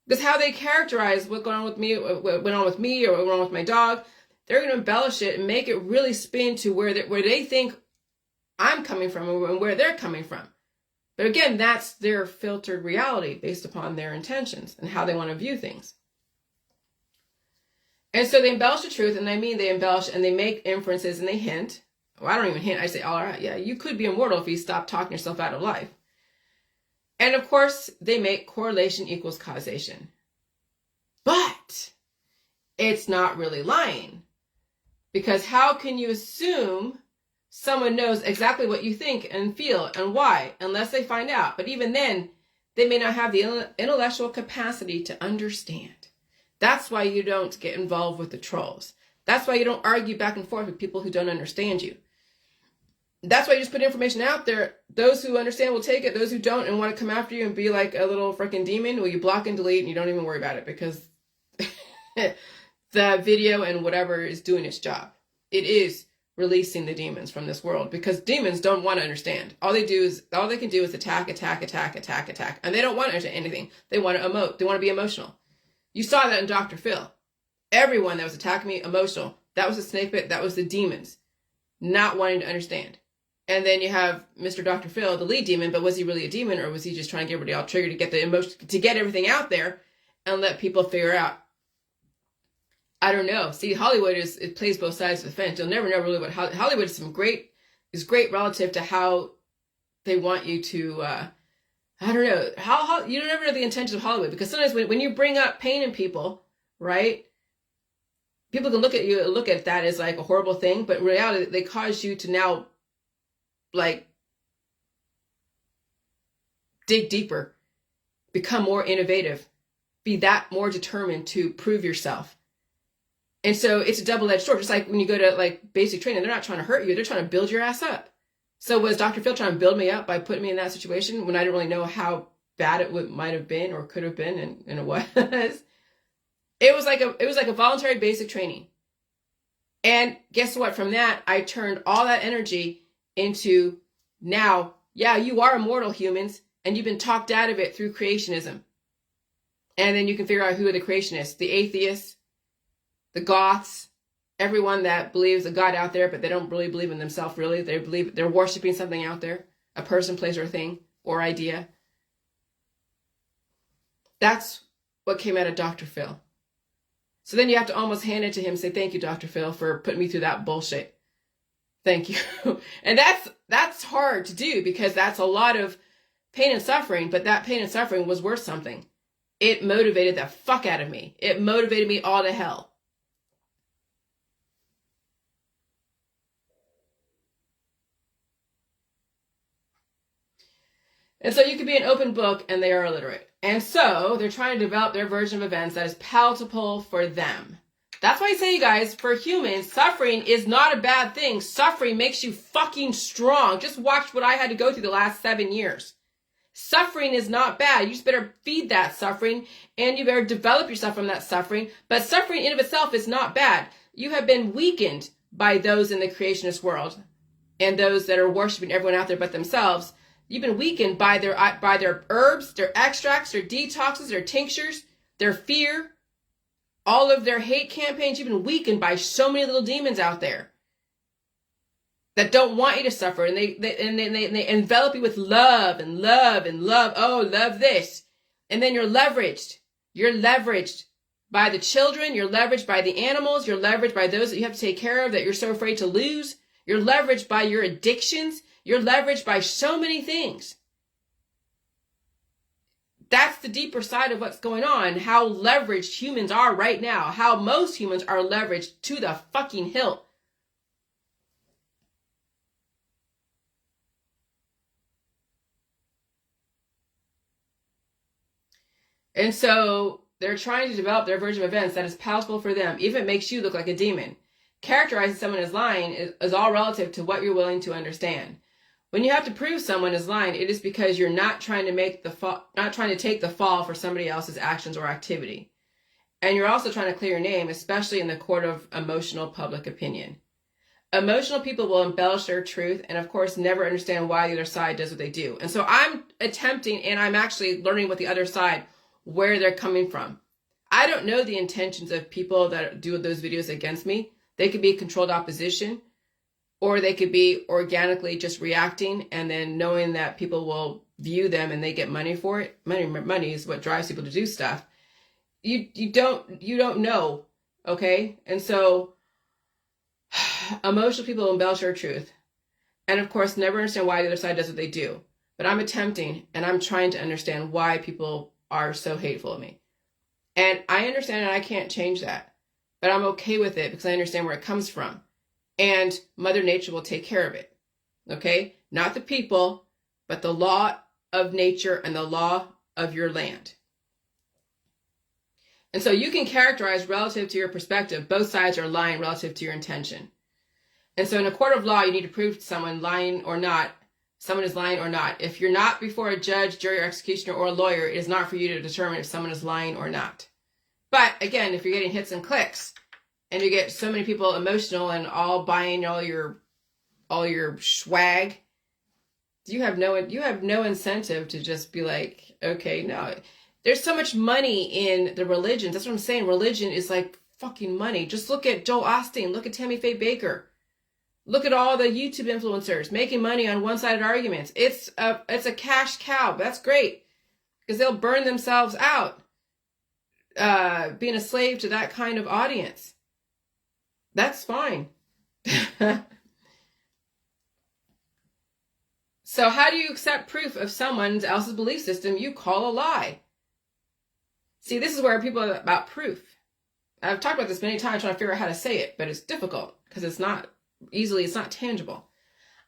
This is how they characterize what went on with me, or what went on with my dog. They're going to embellish it and make it really spin to where they think I'm coming from and where they're coming from. But again, that's their filtered reality based upon their intentions and how they want to view things. And so they embellish the truth, and they embellish and they make inferences and they hint. Well, I don't even hint. I say, all right, yeah, you could be immortal if you stop talking yourself out of life. And of course, they make correlation equals causation. But it's not really lying. Because how can you assume someone knows exactly what you think and feel and why, unless they find out? But even then, they may not have the intellectual capacity to understand. That's why you don't get involved with the trolls. That's why you don't argue back and forth with people who don't understand you. That's why you just put information out there. Those who understand will take it. Those who don't and want to come after you and be like a little freaking demon, well, you block and delete and you don't even worry about it, because the video and whatever is doing its job. It is releasing the demons from this world, because demons don't want to understand. All they can do is attack. And they don't want to understand anything. They want to emote. They want to be emotional. You saw that in Dr. Phil. Everyone that was attacking me, emotional. That was the snake pit. That was the demons not wanting to understand. And then you have Mr. Dr. Phil, the lead demon, but was he really a demon, or was he just trying to get everybody all triggered to get the emotion, to get everything out there and let people figure out? I don't know. See, Hollywood it plays both sides of the fence. You'll never know really what Hollywood is great relative to how they want you to. I don't know how you don't never know the intentions of Hollywood, because sometimes when you bring up pain in people, right? People can look at that as like a horrible thing, but in reality, they cause you to now, like, dig deeper, become more innovative, be that more determined to prove yourself. And so it's a double-edged sword. Just like when you go to like basic training, they're not trying to hurt you. They're trying to build your ass up. So was Dr. Phil trying to build me up by putting me in that situation when I didn't really know how bad it might have been or could have been, and it was? It was like a voluntary basic training. And guess what? From that, I turned all that energy into, now, yeah, you are immortal, humans, and you've been talked out of it through creationism. And then you can figure out who are the creationists, the atheists, the goths, everyone that believes a God out there, but they don't really believe in themselves, really. They believe they're worshiping something out there, a person, place, or thing, or idea. That's what came out of Dr. Phil. So then you have to almost hand it to him and say, thank you, Dr. Phil, for putting me through that bullshit. Thank you. And that's hard to do, because that's a lot of pain and suffering, but that pain and suffering was worth something. It motivated the fuck out of me. It motivated me all to hell. And so you could be an open book and they are illiterate. And so they're trying to develop their version of events that is palatable for them. That's why I say, you guys, for humans, suffering is not a bad thing. Suffering makes you fucking strong. Just watch what I had to go through the last 7 years. Suffering is not bad. You just better feed that suffering, and you better develop yourself from that suffering. But suffering in of itself is not bad. You have been weakened by those in the creationist world and those that are worshiping everyone out there but themselves. You've been weakened by their herbs, their extracts, their detoxes, their tinctures, their fear, all of their hate campaigns. You've been weakened by so many little demons out there that don't want you to suffer, and they envelop you with love and love and love. Oh, love this. And then you're leveraged. You're leveraged by the children. You're leveraged by the animals. You're leveraged by those that you have to take care of that you're so afraid to lose. You're leveraged by your addictions. You're leveraged by so many things. That's the deeper side of what's going on, how leveraged humans are right now, how most humans are leveraged to the fucking hilt. And so they're trying to develop their version of events that is palatable for them, even if it makes you look like a demon. Characterizing someone as lying is all relative to what you're willing to understand. When you have to prove someone is lying, it is because you're not trying to take the fall for somebody else's actions or activity. And you're also trying to clear your name, especially in the court of emotional public opinion. Emotional people will embellish their truth and, of course, never understand why the other side does what they do. And so I'm attempting, and I'm actually learning with the other side where they're coming from. I don't know the intentions of people that do those videos against me. They could be controlled opposition, or they could be organically just reacting and then knowing that people will view them and they get money for it. Money is what drives people to do stuff. You don't know, okay? And so emotional people embellish their truth. And of course, never understand why the other side does what they do. But I'm attempting, and I'm trying to understand why people are so hateful of me. And I understand, and I can't change that. But I'm okay with it because I understand where it comes from. And Mother Nature will take care of it. Okay? Not the people, but the law of nature and the law of your land. And so you can characterize relative to your perspective, both sides are lying relative to your intention. And so in a court of law, you need to prove to someone lying or not, someone is lying or not. If you're not before a judge, jury, or executioner, or a lawyer, it is not for you to determine if someone is lying or not. But again, if you're getting hits and clicks, and you get so many people emotional and all buying all your swag, you have no incentive to just be like, okay, no. There's so much money in the religions. That's what I'm saying. Religion is like fucking money. Just look at Joel Osteen. Look at Tammy Faye Baker. Look at all the YouTube influencers making money on one-sided arguments. It's a cash cow. That's great because they'll burn themselves out being a slave to that kind of audience. That's fine. So how do you accept proof of someone else's belief system you call a lie? See, this is where people are about proof. I've talked about this many times trying to figure out how to say it, but it's difficult because it's not tangible.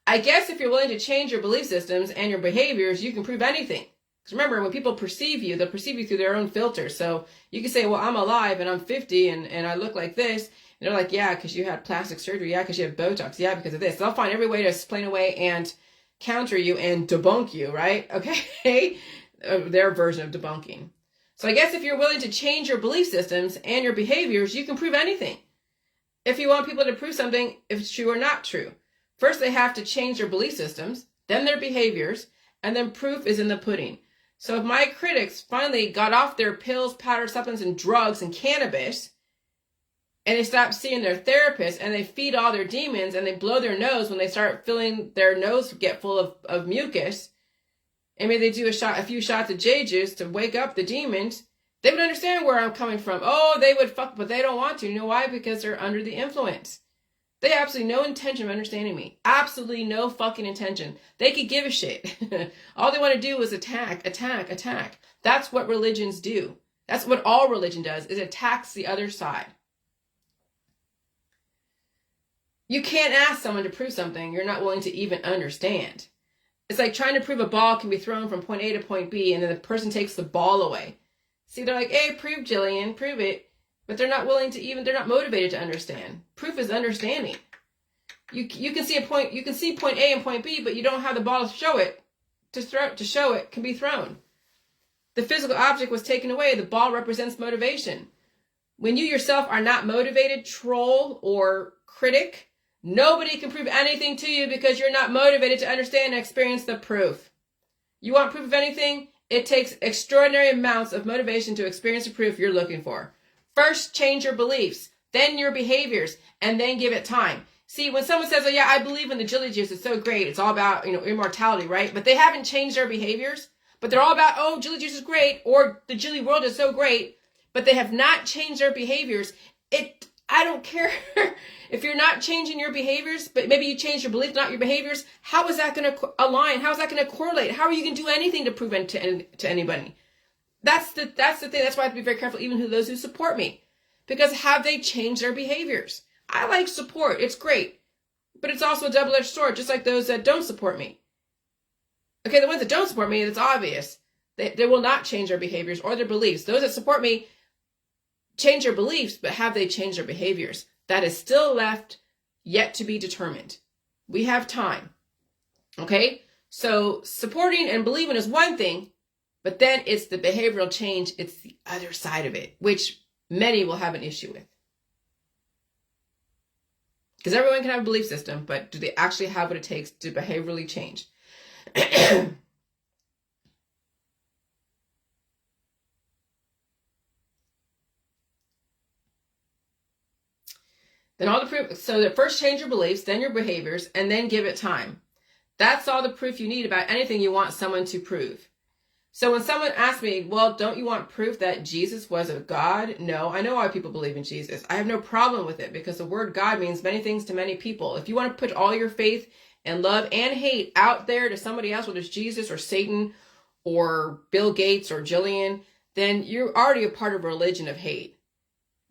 I guess if you're willing to change your belief systems and your behaviors, you can prove anything. Because remember, when people perceive you, they'll perceive you through their own filters. So you can say, well, I'm alive and I'm 50 and I look like this. And they're like, yeah, because you had plastic surgery. Yeah, because you have Botox. Yeah, because of this. They'll find every way to explain away and counter you and debunk you, right? Okay? Their version of debunking. So I guess if you're willing to change your belief systems and your behaviors, you can prove anything. If you want people to prove something, if it's true or not true. First, they have to change their belief systems, then their behaviors, and then proof is in the pudding. So if my critics finally got off their pills, powder, supplements, and drugs and cannabis, and they stop seeing their therapist, and they feed all their demons, and they blow their nose when they start feeling their nose get full of mucus, and maybe they do a few shots of J juice to wake up the demons, they would understand where I'm coming from. Oh, they would fuck, but they don't want to. You know why? Because they're under the influence. They have absolutely no intention of understanding me. Absolutely no fucking intention. They could give a shit. All they want to do is attack. That's what religions do. That's what all religion does, is attacks the other side. You can't ask someone to prove something you're not willing to even understand. It's like trying to prove a ball can be thrown from point A to point B, and then the person takes the ball away. See, they're like, hey, prove, Jillian, prove it. But they're not willing to they're not motivated to understand. Proof is understanding. You can see point A and point B, but you don't have the ball to show it. To show it can be thrown. The physical object was taken away. The ball represents motivation. When you yourself are not motivated, troll or critic, nobody can prove anything to you because you're not motivated to understand and experience the proof. You want proof of anything? It takes extraordinary amounts of motivation to experience the proof you're looking for. First, change your beliefs, then your behaviors, and then give it time. See, when someone says, oh yeah, I believe in the Jilly Juice, it's so great, it's all about, immortality, right? But they haven't changed their behaviors, but they're all about, oh, Jilly Juice is great, or the Jilly world is so great, but they have not changed their behaviors. I don't care if you're not changing your behaviors, but maybe you change your beliefs, not your behaviors. How is that going to align? How is that going to correlate? How are you going to do anything to prove it to anybody? That's the thing. That's why I have to be very careful, even those who support me. Because have they changed their behaviors? I like support. It's great. But it's also a double-edged sword, just like those that don't support me. Okay, the ones that don't support me, it's obvious. They will not change their behaviors or their beliefs. Those that support me change their beliefs, but have they changed their behaviors? That is still left yet to be determined. We have time. Okay? So supporting and believing is one thing, but then it's the behavioral change. It's the other side of it, which many will have an issue with. Because everyone can have a belief system, but do they actually have what it takes to behaviorally change? Then all the proof, so first change your beliefs, then your behaviors, and then give it time. That's all the proof you need about anything you want someone to prove. So when someone asks me, well, don't you want proof that Jesus was a God? No, I know why people believe in Jesus. I have no problem with it because the word God means many things to many people. If you want to put all your faith and love and hate out there to somebody else, whether it's Jesus or Satan or Bill Gates or Jillian, then you're already a part of a religion of hate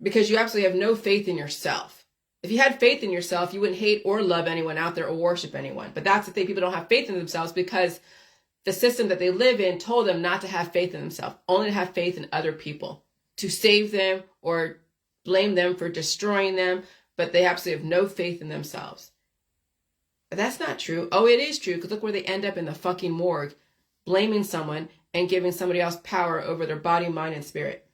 because you absolutely have no faith in yourself. If you had faith in yourself, you wouldn't hate or love anyone out there or worship anyone. But that's the thing. People don't have faith in themselves because the system that they live in told them not to have faith in themselves, only to have faith in other people, to save them or blame them for destroying them, but they absolutely have no faith in themselves. But that's not true. Oh, it is true, because look where they end up in the fucking morgue, blaming someone and giving somebody else power over their body, mind, and spirit.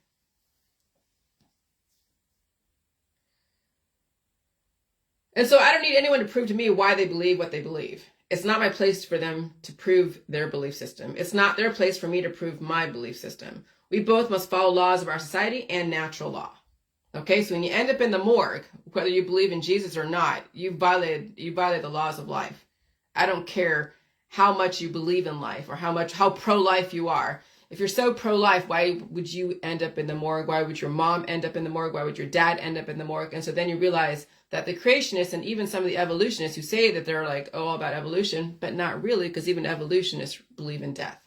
And so I don't need anyone to prove to me why they believe what they believe. It's not my place for them to prove their belief system. It's not their place for me to prove my belief system. We both must follow laws of our society and natural law. Okay, so when you end up in the morgue, whether you believe in Jesus or not, you violate the laws of life. I don't care how much you believe in life or how pro-life you are. If you're so pro-life, why would you end up in the morgue? Why would your mom end up in the morgue? Why would your dad end up in the morgue? And so then you realize that the creationists and even some of the evolutionists who say that they're like, oh, all about evolution, but not really, because even evolutionists believe in death.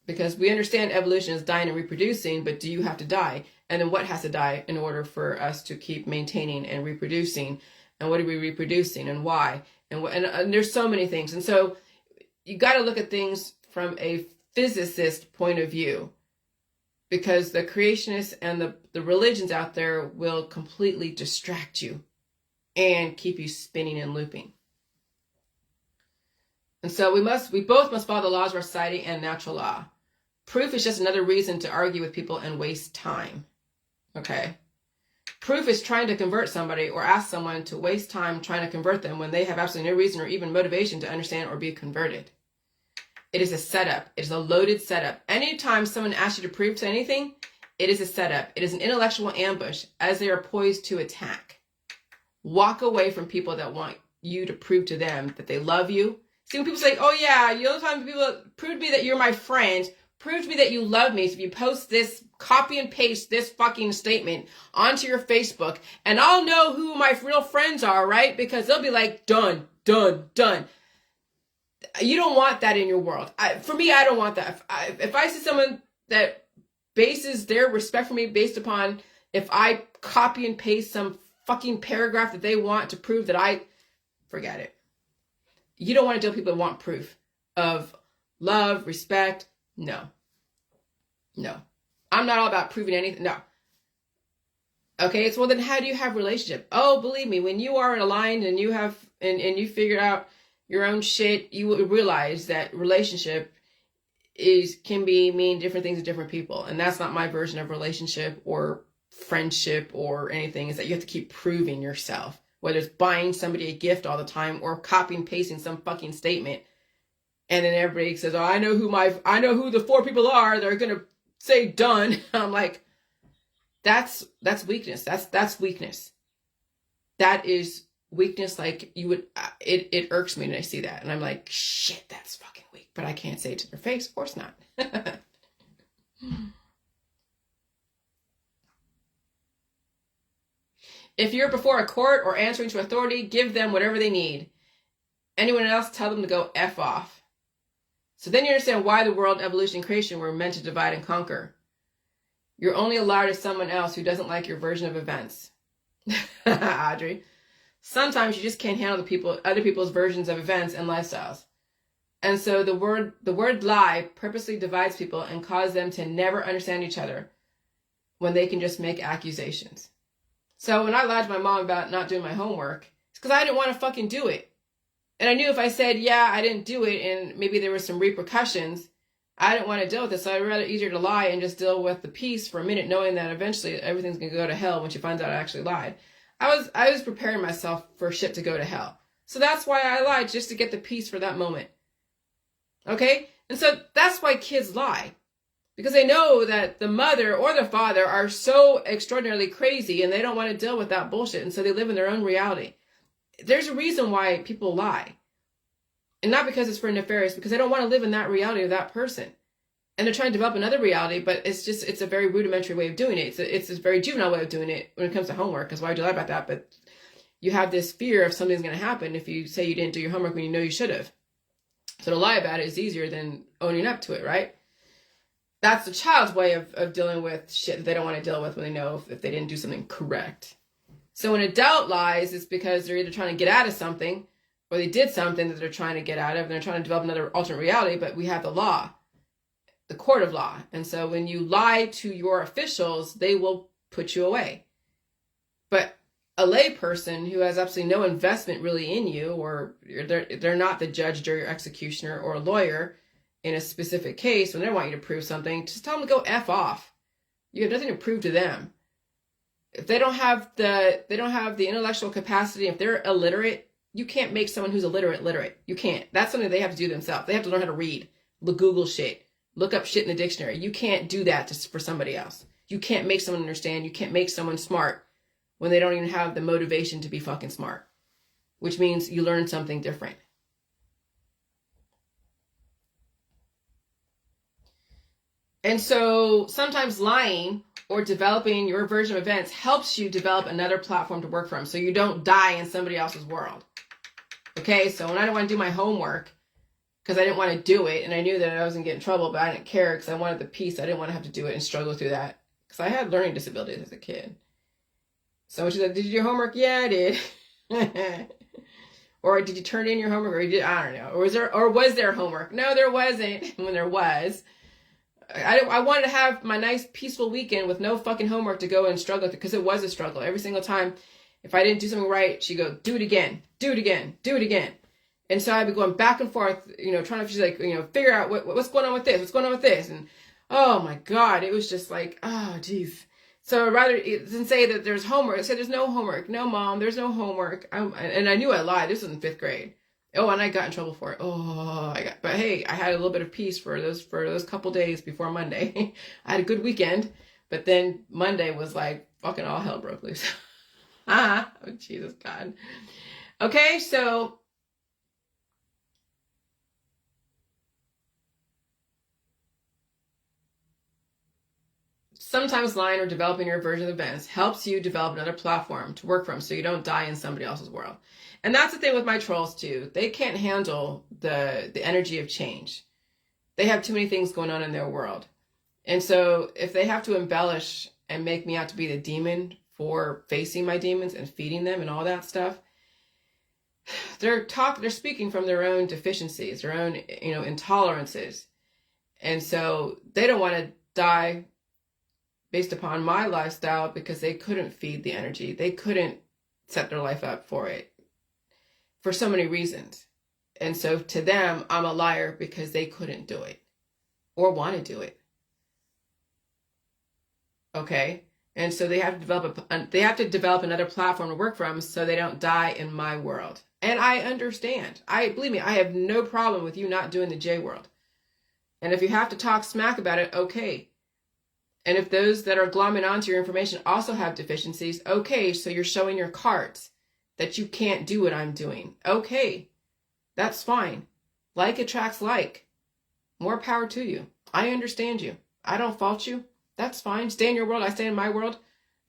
Because we understand evolution is dying and reproducing, but do you have to die? And then what has to die in order for us to keep maintaining and reproducing? And what are we reproducing and why? And there's so many things. And so you got to look at things from a physicist point of view, because the creationists and the religions out there will completely distract you and keep you spinning and looping. And so we both must follow the laws of our society and natural law. Proof is just another reason to argue with people and waste time. Okay? Proof is trying to convert somebody or ask someone to waste time trying to convert them when they have absolutely no reason or even motivation to understand or be converted. It is a setup. It is a loaded setup. Anytime someone asks you to prove to anything, it is a setup. It is an intellectual ambush as they are poised to attack. Walk away from people that want you to prove to them that they love you. See, when people say, oh yeah, the only time people prove to me that you're my friend, prove to me that you love me. So if you post this, copy and paste this fucking statement onto your Facebook, and I'll know who my real friends are, right? Because they'll be like, done, done, done. You don't want that in your world. For me, I don't want that. If I see someone that bases their respect for me based upon if I copy and paste some fucking paragraph that they want to prove that forget it. You don't want to deal with people that want proof of love, respect. No. I'm not all about proving anything. No. Okay, so well then how do you have a relationship? Oh, believe me, when you are aligned and you have and you figure out your own shit, you will realize that relationship can mean different things to different people. And that's not my version of relationship or friendship or anything, is that you have to keep proving yourself. Whether it's buying somebody a gift all the time or copying and pasting some fucking statement. And then everybody says, oh, I know who the 4 people are. They're going to say done. I'm like, that's weakness. That's weakness. That is weakness. Like it irks me when I see that. And I'm like, shit, that's fucking weak. But I can't say it to their face. Of course not. If you're before a court or answering to authority, give them whatever they need. Anyone else, tell them to go F off. So then you understand why the world, evolution, and creation were meant to divide and conquer. You're only a liar to someone else who doesn't like your version of events. Audrey. Sometimes you just can't handle other people's versions of events and lifestyles. And so the word lie purposely divides people and causes them to never understand each other when they can just make accusations. So when I lied to my mom about not doing my homework, it's because I didn't want to fucking do it. And I knew if I said, yeah, I didn't do it, and maybe there were some repercussions, I didn't want to deal with it. So I'd rather easier to lie and just deal with the peace for a minute, knowing that eventually everything's going to go to hell when she finds out I actually lied. I was preparing myself for shit to go to hell. So that's why I lied, just to get the peace for that moment. Okay? And so that's why kids lie. Because they know that the mother or the father are so extraordinarily crazy and they don't want to deal with that bullshit. And so they live in their own reality. There's a reason why people lie. And not because it's for nefarious, because they don't want to live in that reality of that person. And they're trying to develop another reality, but it's a very rudimentary way of doing it. It's a very juvenile way of doing it when it comes to homework, because why would you lie about that? But you have this fear of something's going to happen if you say you didn't do your homework when you know you should have. So to lie about it is easier than owning up to it, right? That's the child's way of dealing with shit that they don't want to deal with when they know if they didn't do something correct. So when an adult lies, it's because they're either trying to get out of something, or they did something that they're trying to get out of, and they're trying to develop another alternate reality, but we have the law, the court of law. And so when you lie to your officials, they will put you away. But a lay person who has absolutely no investment really in you, or they're not the judge, jury, or executioner, or a lawyer in a specific case, when they want you to prove something, just tell them to go F off. You have nothing to prove to them. If they don't have the intellectual capacity, if they're illiterate, you can't make someone who's illiterate literate. You can't. That's something they have to do themselves. They have to learn how to read, Google shit, look up shit in the dictionary. You can't do that just for somebody else. You can't make someone understand. You can't make someone smart when they don't even have the motivation to be fucking smart, which means you learn something different. And so sometimes lying or developing your version of events helps you develop another platform to work from, so you don't die in somebody else's world. Okay, so when I didn't want to do my homework because I didn't want to do it, and I knew that I wasn't getting in trouble, but I didn't care because I wanted the peace. I didn't want to have to do it and struggle through that because I had learning disabilities as a kid. So she said, "Did you do your homework?" "Yeah, I did." Or did you turn in your homework? Or you did? I don't know. Or was there homework? No, there wasn't. When there was, I wanted to have my nice peaceful weekend with no fucking homework to go and struggle, because it was a struggle. Every single time, if I didn't do something right, she'd go, "Do it again, do it again, do it again." And so I'd be going back and forth, trying to, she's like, figure out what's going on with this, what's going on with this. And oh my God, it was just like, oh geez. So rather than say that there's homework, I said there's no homework. "No, Mom, there's no homework." And I knew I lied. This was in 5th grade. Oh, and I got in trouble for it. But hey, I had a little bit of peace for those couple days before Monday. I had a good weekend, but then Monday was like fucking all hell broke loose. Oh, Jesus God. Okay, so sometimes lying or developing your version of events helps you develop another platform to work from, so you don't die in somebody else's world. And that's the thing with my trolls too. They can't handle the energy of change. They have too many things going on in their world. And so if they have to embellish and make me out to be the demon for facing my demons and feeding them and all that stuff, they're speaking from their own deficiencies, their own, intolerances. And so they don't want to die based upon my lifestyle because they couldn't feed the energy. They couldn't set their life up for it for so many reasons. And so to them, I'm a liar because they couldn't do it or want to do it. Okay? And so they have to develop another platform to work from so they don't die in my world. And I understand. Believe me, I have no problem with you not doing the J world. And if you have to talk smack about it, okay. And if those that are glomming onto your information also have deficiencies, okay, so you're showing your cards that you can't do what I'm doing. Okay, that's fine. Like attracts like. More power to you. I understand you. I don't fault you. That's fine. Stay in your world. I stay in my world.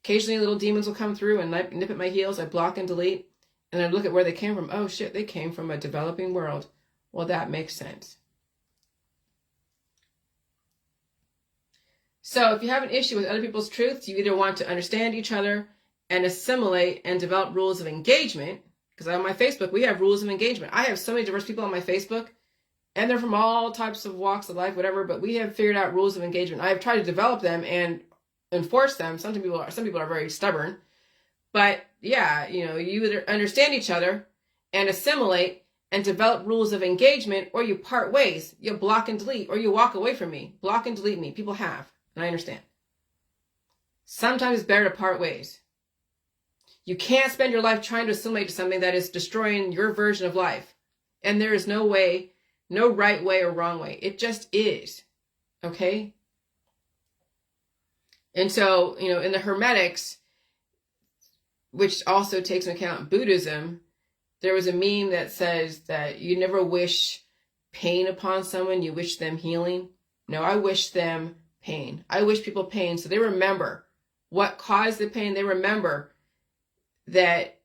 Occasionally little demons will come through and nip at my heels. I block and delete. And I look at where they came from. Oh shit, they came from a developing world. Well, that makes sense. So if you have an issue with other people's truths, you either want to understand each other and assimilate and develop rules of engagement. Because on my Facebook, we have rules of engagement. I have so many diverse people on my Facebook, and they're from all types of walks of life, whatever, but we have figured out rules of engagement. I have tried to develop them and enforce them. Some people are very stubborn. But yeah, you either understand each other and assimilate and develop rules of engagement, or you part ways. You block and delete, or you walk away from me. Block and delete me. People have. And I understand. Sometimes it's better to part ways. You can't spend your life trying to assimilate to something that is destroying your version of life. And there is no way, no right way or wrong way. It just is. Okay? And so, in the Hermetics, which also takes into account Buddhism, there was a meme that says that you never wish pain upon someone, you wish them healing. No, I wish them pain. I wish people pain so they remember what caused the pain. They remember that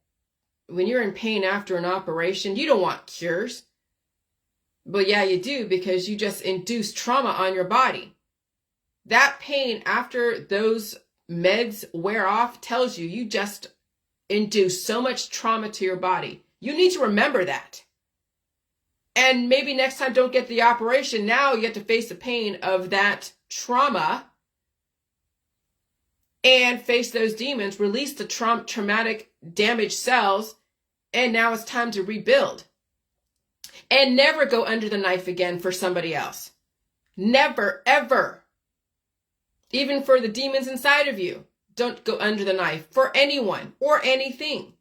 when you're in pain after an operation, you don't want cures. But yeah, you do, because you just induced trauma on your body. That pain after those meds wear off tells you just induced so much trauma to your body. You need to remember that. And maybe next time don't get the operation. Now you have to face the pain of that trauma and face those demons, release the traumatic damaged cells, and now it's time to rebuild. And never go under the knife again for somebody else. Never, ever. Even for the demons inside of you. Don't go under the knife for anyone or anything.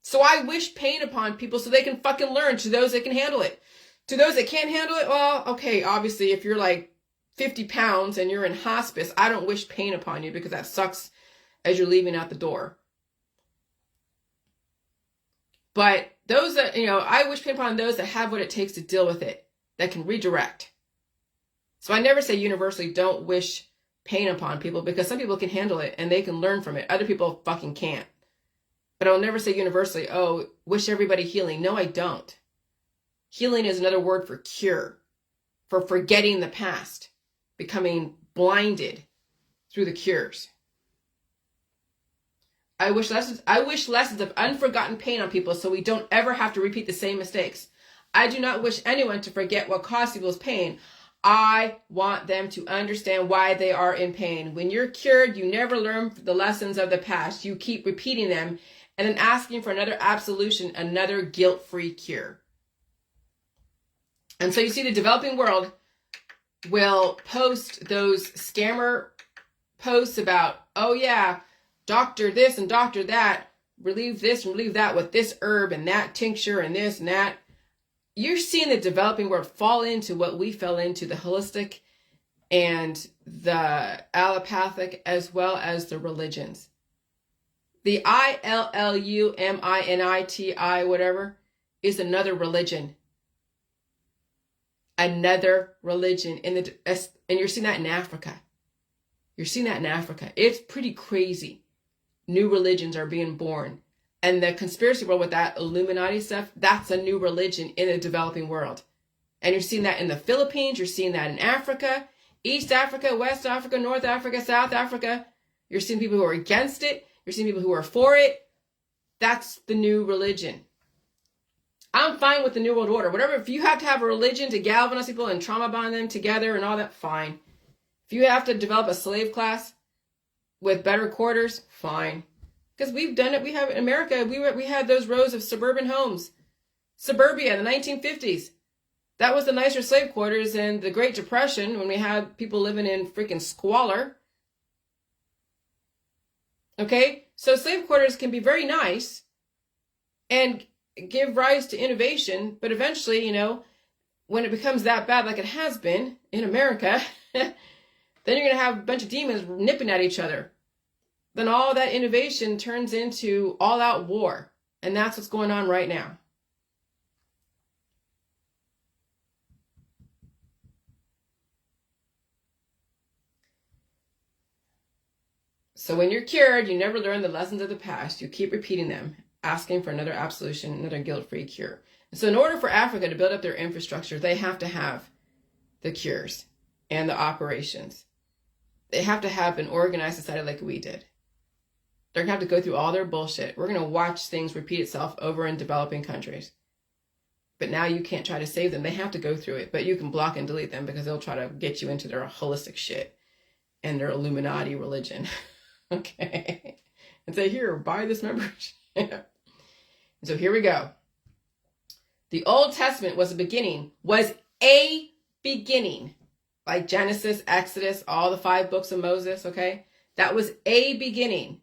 So I wish pain upon people so they can fucking learn, to those that can handle it. To those that can't handle it, well, okay, obviously if you're like 50 pounds and you're in hospice, I don't wish pain upon you, because that sucks as you're leaving out the door. But those that, I wish pain upon those that have what it takes to deal with it, that can redirect. So I never say universally don't wish pain upon people, because some people can handle it and they can learn from it. Other people fucking can't. But I'll never say universally, oh, wish everybody healing. No, I don't. Healing is another word for cure, for forgetting the past, becoming blinded through the cures. I wish lessons of unforgotten pain on people so we don't ever have to repeat the same mistakes. I do not wish anyone to forget what caused people's pain. I want them to understand why they are in pain. When you're cured, you never learn the lessons of the past. You keep repeating them and then asking for another absolution, another guilt-free cure. And so you see, the developing world will post those scammer posts about, oh yeah, doctor this and doctor that, relieve this and relieve that with this herb and that tincture and this and that. You're seeing the developing world fall into what we fell into, the holistic and the allopathic, as well as the religions. The ILLUMINITI, whatever, is another religion. Another religion. And you're seeing that in Africa. You're seeing that in Africa. It's pretty crazy. New religions are being born. And the conspiracy world with that Illuminati stuff, that's a new religion in the developing world. And you're seeing that in the Philippines. You're seeing that in Africa, East Africa, West Africa, North Africa, South Africa. You're seeing people who are against it. You're seeing people who are for it. That's the new religion. I'm fine with the New World Order. Whatever, if you have to have a religion to galvanize people and trauma bond them together and all that, fine. If you have to develop a slave class with better quarters, fine. Because we've done it. We have in America, we had those rows of suburban homes. Suburbia in the 1950s. That was the nicer slave quarters in the Great Depression, when we had people living in freaking squalor. Okay? So slave quarters can be very nice and give rise to innovation, but eventually, when it becomes that bad like it has been in America, then you're going to have a bunch of demons nipping at each other. Then all that innovation turns into all-out war. And that's what's going on right now. So when you're cured, you never learn the lessons of the past. You keep repeating them, asking for another absolution, another guilt-free cure. And so in order for Africa to build up their infrastructure, they have to have the cures and the operations. They have to have an organized society like we did. They're going to have to go through all their bullshit. We're going to watch things repeat itself over in developing countries. But now you can't try to save them. They have to go through it. But you can block and delete them, because they'll try to get you into their holistic shit and their Illuminati religion. Okay? And say, here, buy this membership. And so here we go. The Old Testament was a beginning. Like Genesis, Exodus, all the 5 books of Moses, okay? That was a beginning,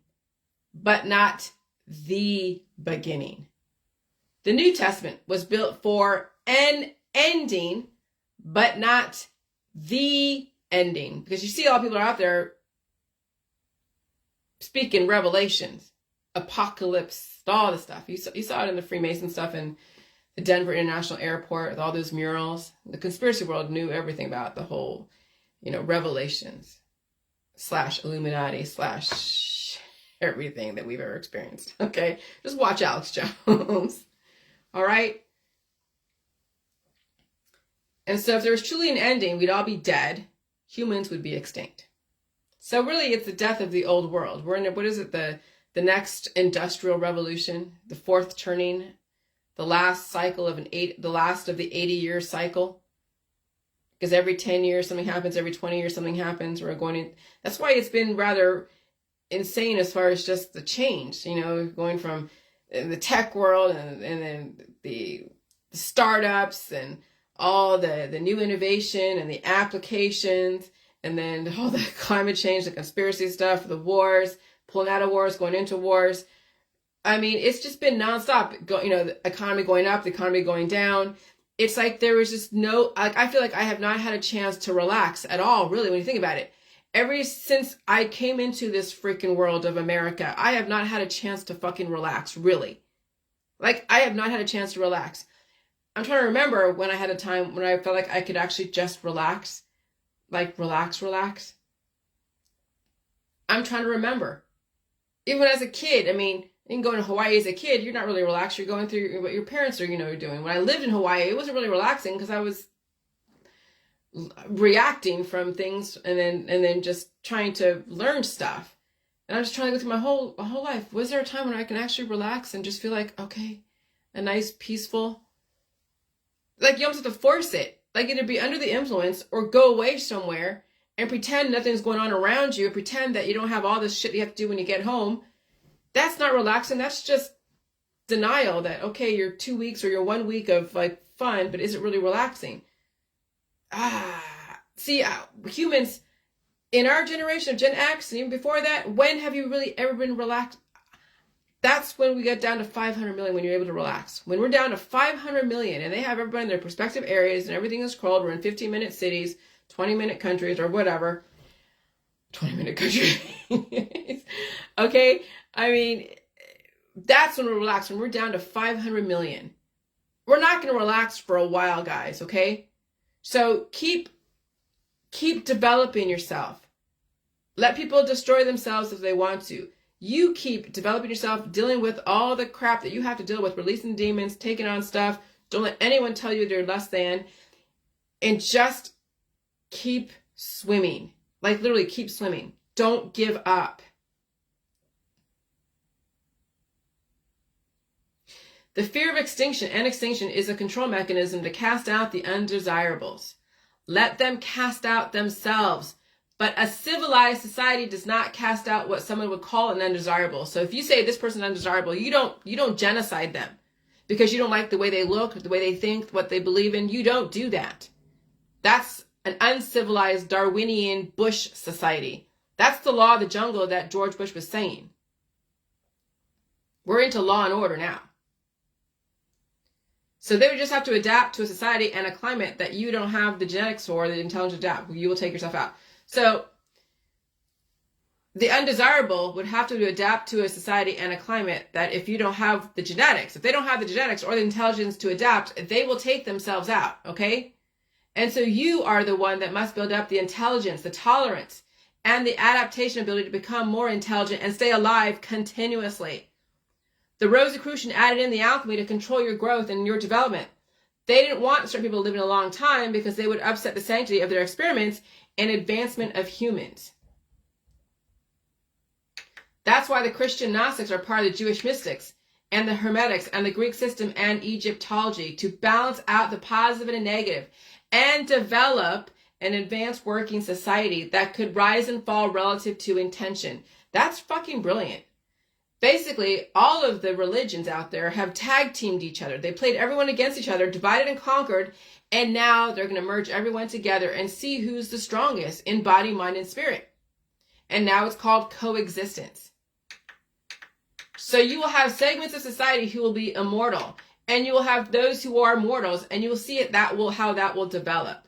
but not the beginning. The New Testament was built for an ending, but not the ending. Because you see all people are out there speaking revelations, apocalypse, all this stuff. You saw it in the Freemason stuff in the Denver International Airport with all those murals. The conspiracy world knew everything about the whole, revelations / Illuminati / everything that we've ever experienced. Okay? Just watch Alex Jones. All right? And so if there was truly an ending, we'd all be dead. Humans would be extinct. So really, it's the death of the old world. We're in, what is it, the next industrial revolution, the fourth turning the last cycle of the last of the 80-year cycle. Because every 10 years something happens, every 20 years something happens. That's why it's been rather insane as far as just the change, going from the tech world and then the startups and all the new innovation and the applications, and then all the climate change, the conspiracy stuff, the wars, pulling out of wars, going into wars. I mean, it's just been nonstop. The economy going up, the economy going down. It's like there was just I feel like I have not had a chance to relax at all, really, when you think about it. Ever since I came into this freaking world of America, I have not had a chance to fucking relax, really. Like, I have not had a chance to relax. I'm trying to remember when I had a time when I felt like I could actually just relax. Like, relax. I'm trying to remember. Even as a kid, I mean, you can go to Hawaii as a kid, you're not really relaxed. You're going through what your parents are, doing. When I lived in Hawaii, it wasn't really relaxing because I was reacting from things and then just trying to learn stuff. And I'm just trying to go through my whole life. Was there a time when I can actually relax and just feel like, okay, a nice, peaceful, like you almost have to force it. Like either be under the influence or go away somewhere and pretend nothing's going on around you, or pretend that you don't have all this shit you have to do when you get home. That's not relaxing. That's just denial that, okay, you're 2 weeks or you're 1 week of like fun, but is it really relaxing? Humans in our generation of Gen X, and even before that, when have you really ever been relaxed? That's when we get down to 500 million, when you're able to relax. When we're down to 500 million and they have everybody in their respective areas and everything is controlled, we're in 15-minute cities, 20-minute countries or whatever. 20-minute countries. Okay? I mean, that's when we're relaxed, when we're down to 500 million. We're not going to relax for a while, guys, okay? So keep developing yourself. Let people destroy themselves if they want to. You keep developing yourself, dealing with all the crap that you have to deal with, releasing demons, taking on stuff. Don't let anyone tell you they're less than. And just keep swimming. Like literally keep swimming. Don't give up. The fear of extinction is a control mechanism to cast out the undesirables. Let them cast out themselves. But a civilized society does not cast out what someone would call an undesirable. So if you say this person's undesirable, you don't genocide them because you don't like the way they look, the way they think, what they believe in. You don't do that. That's an uncivilized Darwinian Bush society. That's the law of the jungle that George Bush was saying. We're into law and order now. So they would just have to adapt to a society and a climate that you don't have the genetics for, the intelligence to adapt. You will take yourself out. So the undesirable would have to adapt to a society and a climate that if you don't have the genetics, if they don't have the genetics or the intelligence to adapt, they will take themselves out, okay? And so you are the one that must build up the intelligence, the tolerance, and the adaptation ability to become more intelligent and stay alive continuously. The Rosicrucian added in the alchemy to control your growth and your development. They didn't want certain people living a long time because they would upset the sanctity of their experiments and advancement of humans. That's why the Christian Gnostics are part of the Jewish mystics and the Hermetics and the Greek system and Egyptology to balance out the positive and the negative and develop an advanced working society that could rise and fall relative to intention. That's fucking brilliant. Basically, all of the religions out there have tag teamed each other. They played everyone against each other, divided and conquered, and now they're going to merge everyone together and see who's the strongest in body, mind, and spirit. And now it's called coexistence. So you will have segments of society who will be immortal, and you will have those who are mortals, and you will see how that will develop.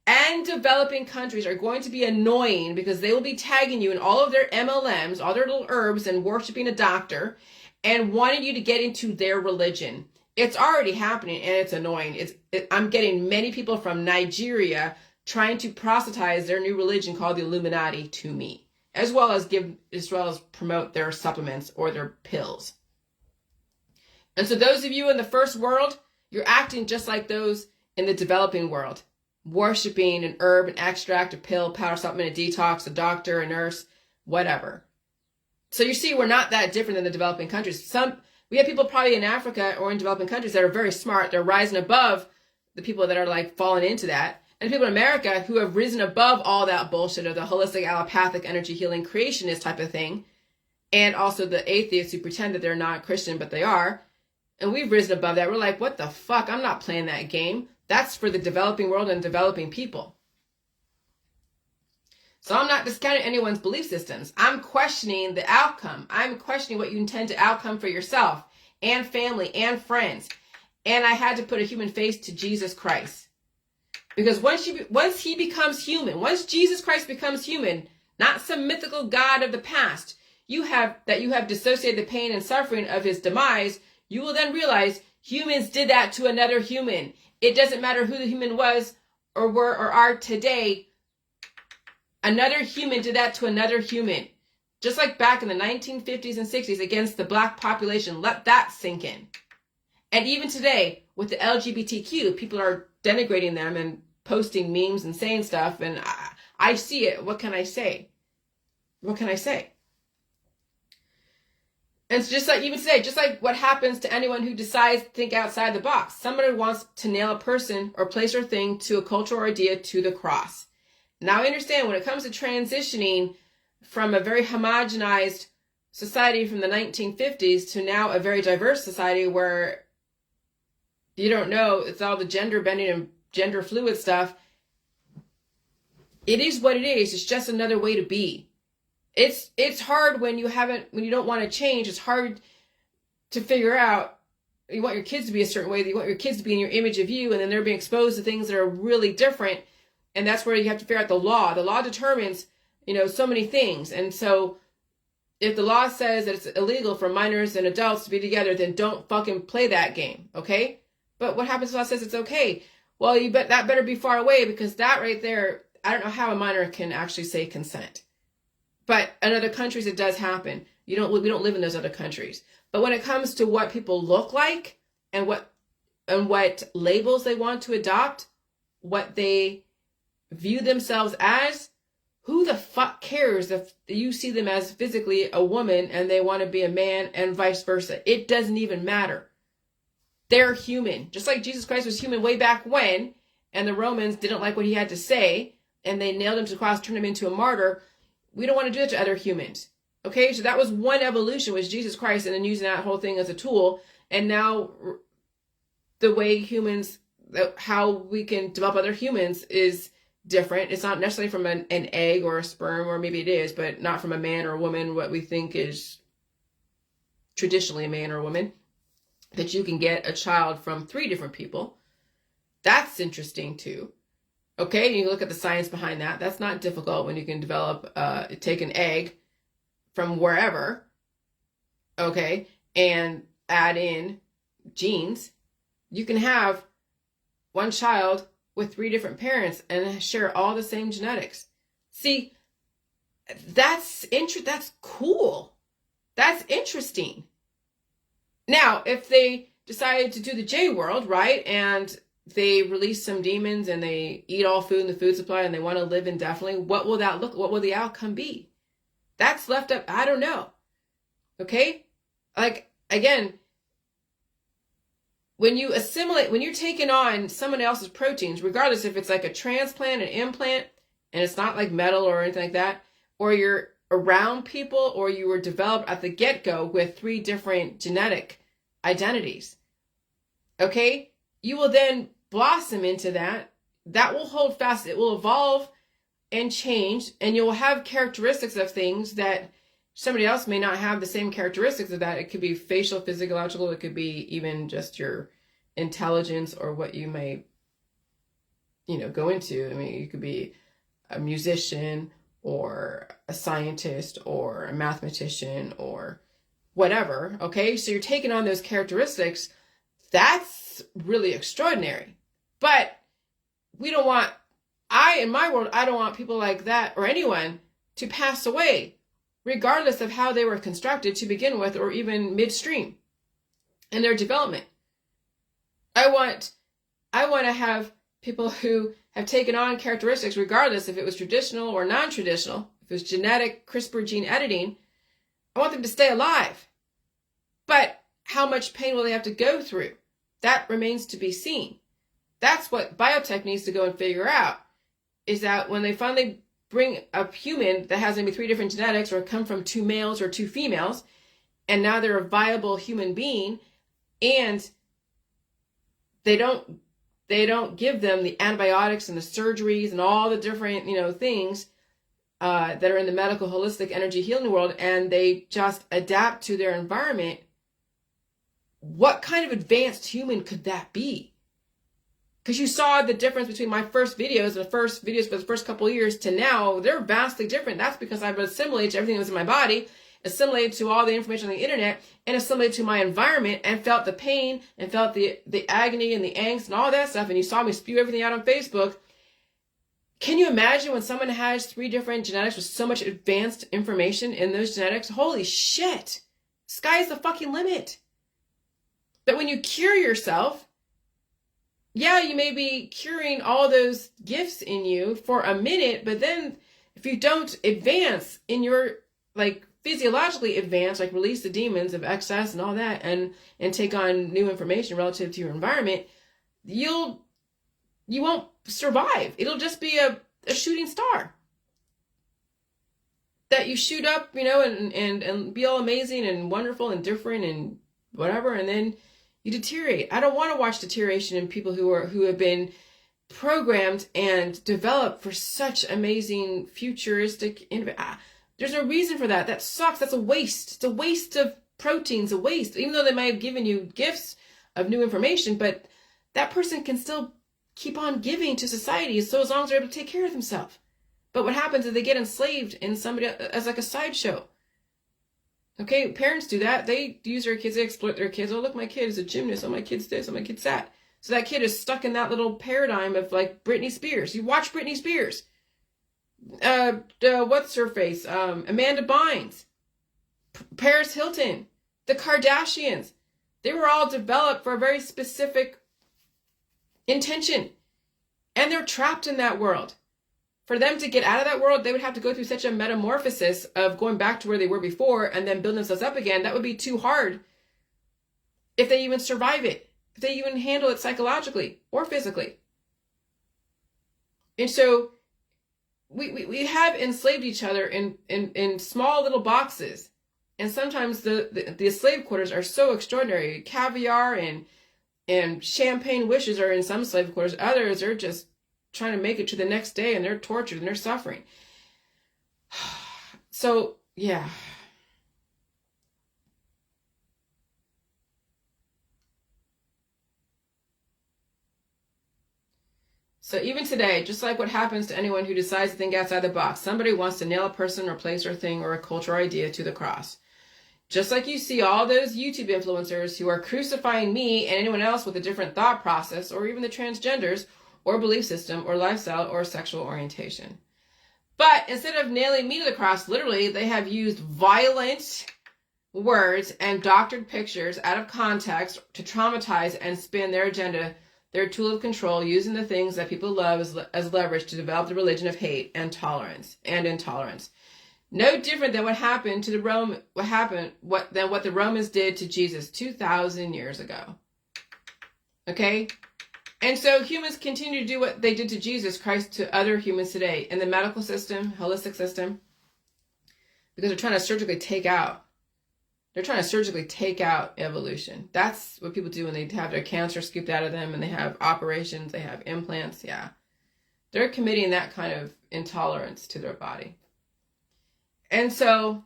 And developing countries are going to be annoying because they will be tagging you in all of their MLMs, all their little herbs, and worshiping a doctor and wanting you to get into their religion. It's already happening and it's annoying. I'm getting many people from Nigeria trying to proselytize their new religion called the Illuminati to me, as well as promote their supplements or their pills. And so those of you in the first world, you're acting just like those in the developing world. Worshipping an herb, an extract, a pill, powder supplement, a detox, a doctor, a nurse, whatever. So you see, we're not that different than the developing countries. We have people probably in Africa or in developing countries that are very smart. They're rising above the people that are like falling into that. And people in America who have risen above all that bullshit of the holistic, allopathic, energy healing, creationist type of thing. And also the atheists who pretend that they're not Christian, but they are. And we've risen above that. We're like, what the fuck? I'm not playing that game. That's for the developing world and developing people. So I'm not discounting anyone's belief systems. I'm questioning the outcome. I'm questioning what you intend to outcome for yourself and family and friends. And I had to put a human face to Jesus Christ. Because once he becomes human, once Jesus Christ becomes human, not some mythical God of the past, you have dissociated the pain and suffering of his demise, you will then realize humans did that to another human. It doesn't matter who the human was or were or are today. Another human did that to another human. Just like back in the 1950s and 60s against the black population. Let that sink in. And even today, with the LGBTQ, people are denigrating them and posting memes and saying stuff. And I see it. What can I say? What can I say? And it's just like even today, just like what happens to anyone who decides to think outside the box. Somebody wants to nail a person or place or thing to a cultural idea to the cross. Now I understand when it comes to transitioning from a very homogenized society from the 1950s to now a very diverse society where you don't know, it's all the gender bending and gender fluid stuff. It is what it is. It's just another way to be. It's hard when you don't want to change. It's hard to figure out. You want your kids to be a certain way. You want your kids to be in your image of you, and then they're being exposed to things that are really different. And that's where you have to figure out the law. The law determines, so many things. And so if the law says that it's illegal for minors and adults to be together, then don't fucking play that game, okay? But what happens if the law says it's okay? Well, that better be far away, because that right there, I don't know how a minor can actually say consent. But in other countries, it does happen. We don't live in those other countries. But when it comes to what people look like and what labels they want to adopt, what they view themselves as, who the fuck cares if you see them as physically a woman and they want to be a man and vice versa? It doesn't even matter. They're human. Just like Jesus Christ was human way back when, and the Romans didn't like what he had to say, and they nailed him to the cross, turned him into a martyr. We don't want to do that to other humans. Okay, so that was one evolution, was Jesus Christ, and then using that whole thing as a tool. And now the way humans, how we can develop other humans is different. It's not necessarily from an egg or a sperm, or maybe it is, but not from a man or a woman, what we think is traditionally a man or a woman. That you can get a child from 3 different people. That's interesting too. Okay, you look at the science behind that. That's not difficult when you can take an egg from wherever, okay, and add in genes. You can have one child with 3 different parents and share all the same genetics. See, that's cool. That's interesting. Now, if they decided to do the J world, right, and they release some demons and they eat all food in the food supply and they want to live indefinitely, what will the outcome be? That's left up, I don't know. Okay? Like, again, when you assimilate, when you're taking on someone else's proteins, regardless if it's like a transplant, an implant, and it's not like metal or anything like that, or you're around people, or you were developed at the get-go with 3 different genetic identities, okay? You will then blossom into that. That will hold fast. It will evolve and change, and you'll have characteristics of things that somebody else may not have the same characteristics of that. It could be facial, physiological. It could be even just your intelligence or what you may, go into. I mean, you could be a musician or a scientist or a mathematician or whatever. Okay, so you're taking on those characteristics. That's really extraordinary. But in my world, I don't want people like that or anyone to pass away, regardless of how they were constructed to begin with, or even midstream in their development. I want to have people who have taken on characteristics, regardless if it was traditional or non-traditional, if it was genetic, CRISPR gene editing, I want them to stay alive. But how much pain will they have to go through? That remains to be seen. That's what biotech needs to go and figure out, is that when they finally bring a human that has maybe 3 different genetics, or come from 2 males or 2 females, and now they're a viable human being, and they don't give them the antibiotics and the surgeries and all the different, things that are in the medical holistic energy healing world, and they just adapt to their environment. What kind of advanced human could that be? Because you saw the difference between my first videos and the first videos for the first couple of years to now. They're vastly different. That's because I've assimilated to everything that was in my body, assimilated to all the information on the internet, and assimilated to my environment, and felt the pain and felt the agony and the angst and all that stuff. And you saw me spew everything out on Facebook. Can you imagine when someone has 3 different genetics with so much advanced information in those genetics? Holy shit. Sky's the fucking limit. But when you cure yourself, yeah, you may be curing all those gifts in you for a minute, but then if you don't advance in your, physiologically advance, release the demons of excess and all that, and take on new information relative to your environment, you won't survive. It'll just be a shooting star that you shoot up, and be all amazing and wonderful and different and whatever, and then you deteriorate. I don't want to watch deterioration in people who have been programmed and developed for such amazing futuristic. There's no reason for that. That sucks. That's a waste. It's a waste of proteins. A waste. Even though they might have given you gifts of new information, but that person can still keep on giving to society, so as long as they're able to take care of themselves. But what happens is they get enslaved in somebody as a sideshow. Okay, parents do that. They use their kids, they exploit their kids. Oh, look, my kid is a gymnast. Oh, my kid's this. Oh, my kid's that. So that kid is stuck in that little paradigm of Britney Spears. You watch Britney Spears. What's her face? Amanda Bynes. Paris Hilton. The Kardashians. They were all developed for a very specific intention. And they're trapped in that world. For them to get out of that world, they would have to go through such a metamorphosis of going back to where they were before and then building themselves up again. That would be too hard if they even survive it, if they even handle it psychologically or physically. And so we have enslaved each other in small little boxes. And sometimes the slave quarters are so extraordinary. Caviar and champagne wishes are in some slave quarters. Others are just trying to make it to the next day, and they're tortured and they're suffering. So, yeah. So even today, just like what happens to anyone who decides to think outside the box, somebody wants to nail a person or place or thing or a culture or idea to the cross. Just like you see all those YouTube influencers who are crucifying me and anyone else with a different thought process, or even the transgenders, or belief system, or lifestyle, or sexual orientation. But instead of nailing me to the cross, literally, they have used violent words and doctored pictures out of context to traumatize and spin their agenda, their tool of control, using the things that people love as leverage to develop the religion of hate and intolerance. No different than what happened to what the Romans did to Jesus 2,000 years ago. Okay? And so humans continue to do what they did to Jesus Christ to other humans today in the medical system, holistic system, because they're trying to surgically take out evolution. That's what people do when they have their cancer scooped out of them and they have operations, they have implants. Yeah. They're committing that kind of intolerance to their body. And so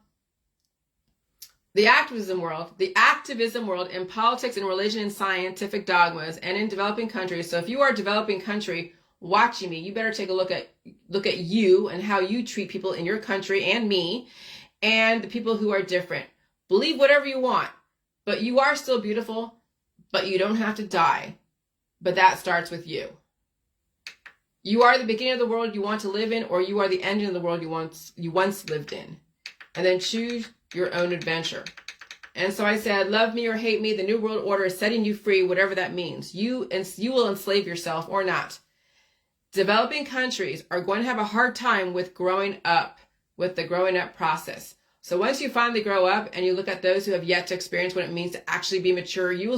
the activism world in politics and religion and scientific dogmas and in developing countries. So if you are a developing country watching me, you better take a look at you and how you treat people in your country and me and the people who are different. Believe whatever you want, but you are still beautiful, but you don't have to die. But that starts with you. You are the beginning of the world you want to live in, or you are the ending of the world you once lived in. And then choose your own adventure. And so I said, love me or hate me, the New World Order is setting you free, whatever that means. You will enslave yourself or not. Developing countries are going to have a hard time with growing up, with the growing up process. So once you finally grow up and you look at those who have yet to experience what it means to actually be mature, you will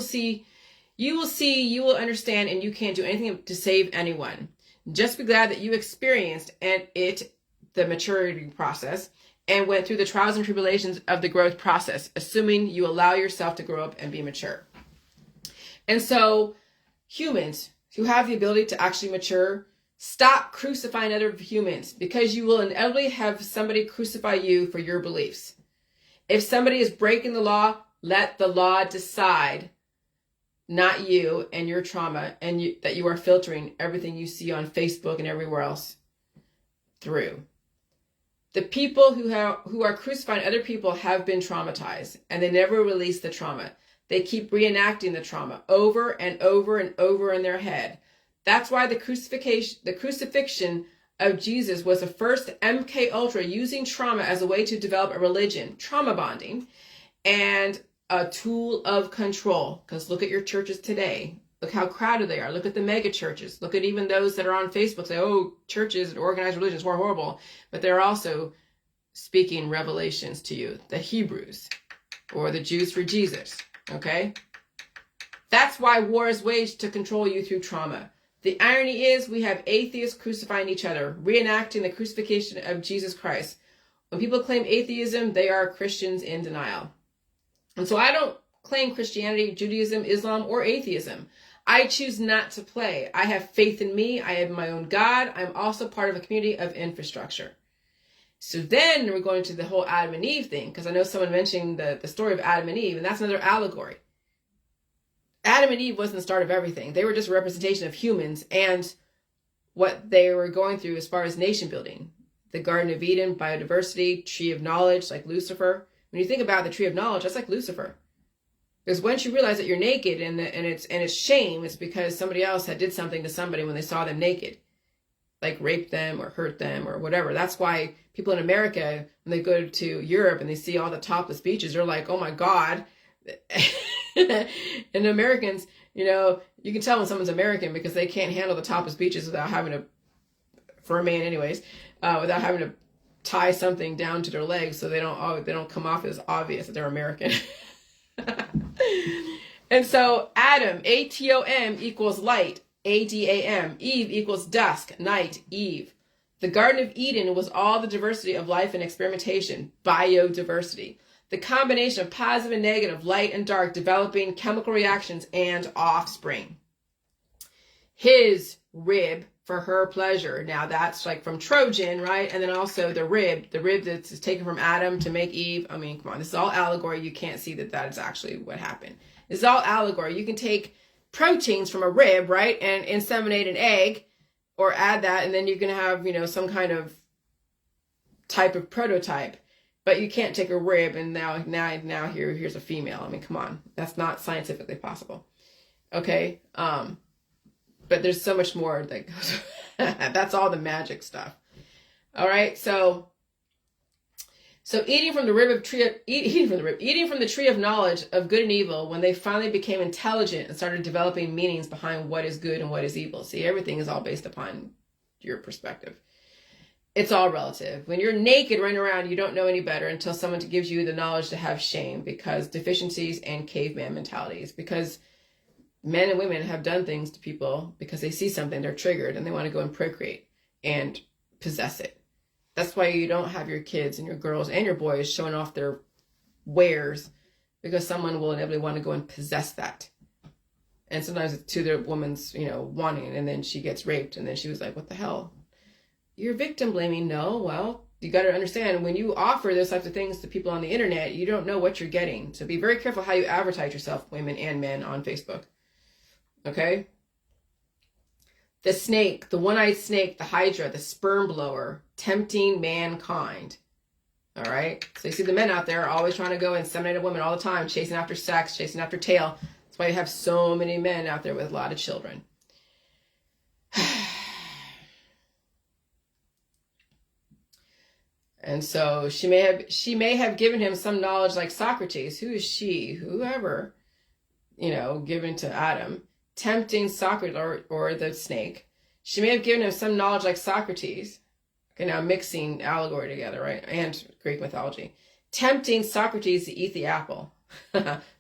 understand, and you can't do anything to save anyone. Just be glad that you experienced the maturity process and went through the trials and tribulations of the growth process, assuming you allow yourself to grow up and be mature. And so humans who have the ability to actually mature, stop crucifying other humans, because you will inevitably have somebody crucify you for your beliefs. If somebody is breaking the law, let the law decide, not you and your trauma, and that you are filtering everything you see on Facebook and everywhere else through. The people who are crucifying other people have been traumatized, and they never release the trauma. They keep reenacting the trauma over and over and over in their head. That's why the crucifixion of Jesus was the first MK Ultra using trauma as a way to develop a religion, trauma bonding, and a tool of control. Because look at your churches today. Look how crowded they are. Look at the mega churches. Look at even those that are on Facebook say, oh, churches and organized religions were horrible. But they're also speaking revelations to you. The Hebrews or the Jews for Jesus. Okay? That's why war is waged to control you through trauma. The irony is we have atheists crucifying each other, reenacting the crucifixion of Jesus Christ. When people claim atheism, they are Christians in denial. And so I don't claim Christianity, Judaism, Islam, or atheism. I choose not to play. I have faith in me. I have my own God. I'm also part of a community of infrastructure. So then we're going to the whole Adam and Eve thing, because I know someone mentioned the story of Adam and Eve, and that's another allegory. Adam and Eve wasn't the start of everything. They were just a representation of humans and what they were going through as far as nation building. The Garden of Eden, biodiversity, tree of knowledge, like Lucifer. When you think about the tree of knowledge, that's like Lucifer. Because once you realize that you're naked and it's shame, it's because somebody else had did something to somebody when they saw them naked. Like raped them or hurt them or whatever. That's why people in America, when they go to Europe and they see all the topless beaches, they're like, oh my God. And Americans, you can tell when someone's American because they can't handle the topless beaches without having to, for a man anyways, without having to tie something down to their legs so they don't come off as obvious that they're American. And so Adam, Atom, equals light, Adam. Eve equals dusk, night, Eve. The Garden of Eden was all the diversity of life and experimentation, biodiversity. The combination of positive and negative, light and dark, developing chemical reactions and offspring. His rib for her pleasure. Now that's like from Trojan, right? And then also the rib that's taken from Adam to make Eve. I mean, come on, this is all allegory. You can't see that is actually what happened. This is all allegory. You can take proteins from a rib, right? And inseminate an egg or add that, and then you can have, some kind of type of prototype. But you can't take a rib and now here's a female. I mean, come on. That's not scientifically possible. Okay? But there's so much more that goes. That's all the magic stuff. All right? So eating from the tree of knowledge of good and evil, when they finally became intelligent and started developing meanings behind what is good and what is evil. See, everything is all based upon your perspective. It's all relative. When you're naked running around, you don't know any better until someone gives you the knowledge to have shame, because deficiencies and caveman mentalities, because men and women have done things to people because they see something, they're triggered, and they want to go and procreate and possess it. That's why you don't have your kids and your girls and your boys showing off their wares, because someone will inevitably want to go and possess that. And sometimes it's to the woman's, wanting, and then she gets raped, and then she was like, what the hell? You're victim blaming. No, well, you got to understand, when you offer those types of things to people on the internet, you don't know what you're getting. So be very careful how you advertise yourself, women and men, on Facebook. Okay? The snake, the one-eyed snake, the hydra, the sperm blower, tempting mankind. All right? So you see the men out there always trying to go and inseminate a woman all the time, chasing after sex, chasing after tail. That's why you have so many men out there with a lot of children. And so she may have given him some knowledge like Socrates. Who is she? Whoever, given to Adam, tempting Socrates or the snake. She may have given him some knowledge like Socrates. Okay, now mixing allegory together, right? And Greek mythology. tempting Socrates to eat the apple.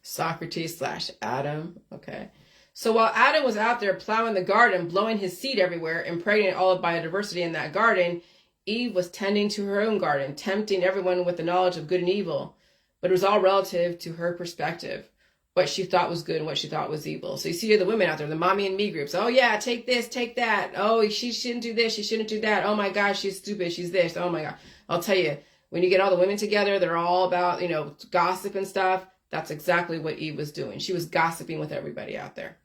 Socrates / Adam. Okay. So while Adam was out there plowing the garden, blowing his seed everywhere, impregnating all of biodiversity in that garden, Eve was tending to her own garden, tempting everyone with the knowledge of good and evil. But it was all relative to her perspective, what she thought was good and what she thought was evil. So you see the women out there, the mommy and me groups. Oh yeah, take this, take that. Oh, she shouldn't do this, she shouldn't do that. Oh my gosh, she's stupid, she's this. Oh my God. I'll tell you, when you get all the women together, they're all about, gossip and stuff. That's exactly what Eve was doing. She was gossiping with everybody out there.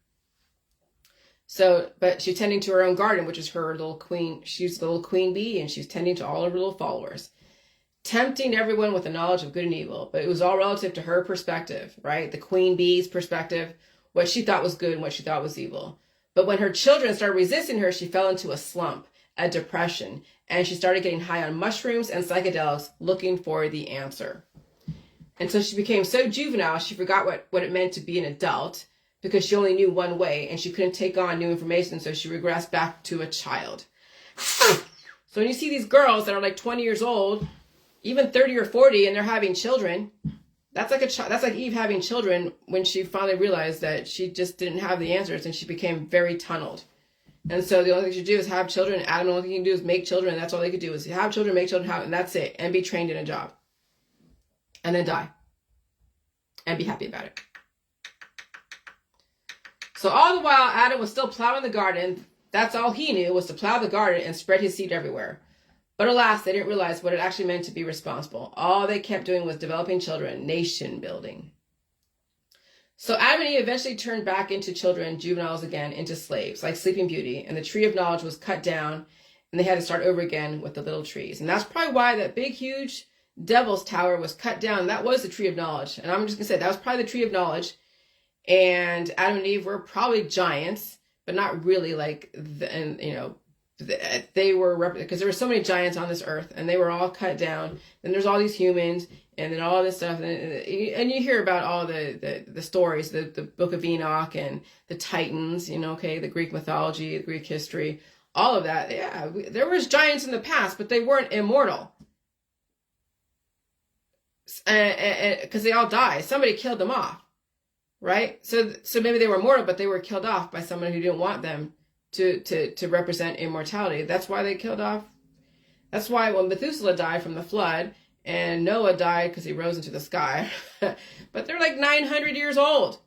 So, but she's tending to her own garden, which is her little queen. She's the little queen bee, and she's tending to all of her little followers, tempting everyone with the knowledge of good and evil. But it was all relative to her perspective, right? The queen bee's perspective, what she thought was good and what she thought was evil. But when her children started resisting her, she fell into a slump, a depression, and she started getting high on mushrooms and psychedelics, looking for the answer. And so she became so juvenile, she forgot what it meant to be an adult, because she only knew one way and she couldn't take on new information, so she regressed back to a child. So when you see these girls that are like 20 years old, even 30 or 40, and they're having children, that's like Eve having children when she finally realized that she just didn't have the answers, and she became very tunneled. And so the only thing she could do is have children. Adam, the only thing he can do is make children, and that's all they could do is have children, make children, and that's it, and be trained in a job. And then die. And be happy about it. So all the while, Adam was still plowing the garden. That's all he knew, was to plow the garden and spread his seed everywhere. But alas, they didn't realize what it actually meant to be responsible. All they kept doing was developing children, nation building. So Adam and Eve eventually turned back into children, juveniles again, into slaves, like Sleeping Beauty. And the tree of knowledge was cut down, and they had to start over again with the little trees. And that's probably why that big, huge devil's tower was cut down. That was the tree of knowledge. And I'm just going to say, that was probably the tree of knowledge. And Adam and Eve were probably giants, but not really they were, because there were so many giants on this earth, and they were all cut down. Then there's all these humans, and then all this stuff. And you hear about all the stories, the Book of Enoch and the Titans, the Greek mythology, the Greek history, all of that. Yeah, there was giants in the past, but they weren't immortal. Because they all died. Somebody killed them off. Right? So maybe they were mortal, but they were killed off by someone who didn't want them to represent immortality. That's why they killed off. That's why when Methuselah died from the flood, and Noah died because he rose into the sky, but they're like 900 years old.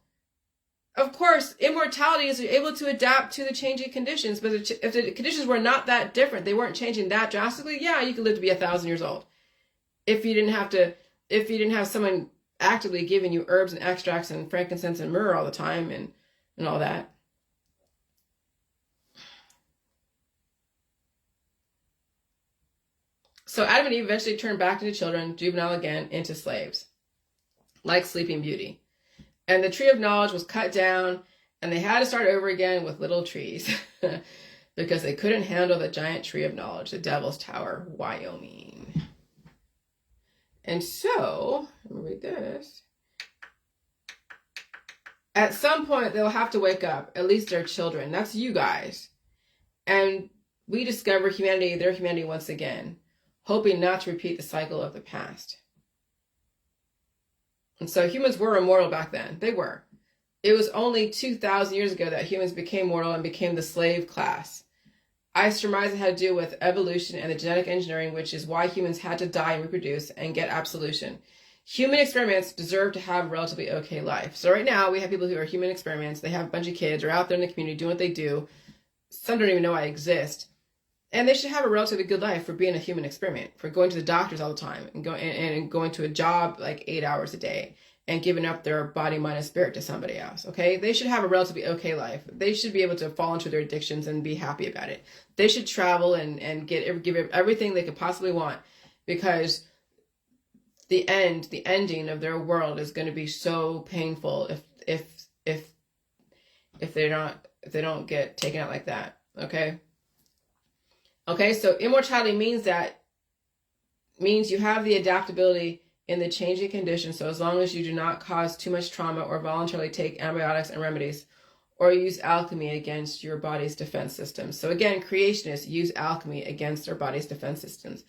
Of course, immortality is able to adapt to the changing conditions, but if the conditions were not that different, they weren't changing that drastically, yeah, you could live to be 1,000 years old. If you didn't have someone actively giving you herbs and extracts and frankincense and myrrh all the time and all that. So Adam and Eve eventually turned back into children, juvenile again, into slaves, like Sleeping Beauty. And the tree of knowledge was cut down, and they had to start over again with little trees because they couldn't handle the giant tree of knowledge, the Devil's Tower, Wyoming. And so, let me read this. At some point, they'll have to wake up, at least their children. That's you guys. And we discover their humanity once again, hoping not to repeat the cycle of the past. And so humans were immortal back then. They were. It was only 2,000 years ago that humans became mortal and became the slave class. I surmise it had to do with evolution and the genetic engineering, which is why humans had to die and reproduce and get absolution. Human experiments deserve to have a relatively okay life. So right now we have people who are human experiments. They have a bunch of kids, are out there in the community doing what they do. Some don't even know I exist. And they should have a relatively good life for being a human experiment, for going to the doctors all the time and going to a job like 8 hours a day and giving up their body, mind, and spirit to somebody else, okay? They should have a relatively okay life. They should be able to fall into their addictions and be happy about it. They should travel and give everything they could possibly want, because the ending of their world is going to be so painful if they don't get taken out like that, okay? Okay, so immortality means you have the adaptability in the changing conditions. So as long as you do not cause too much trauma or voluntarily take antibiotics and remedies or use alchemy against your body's defense systems. So again, creationists use alchemy against their body's defense systems.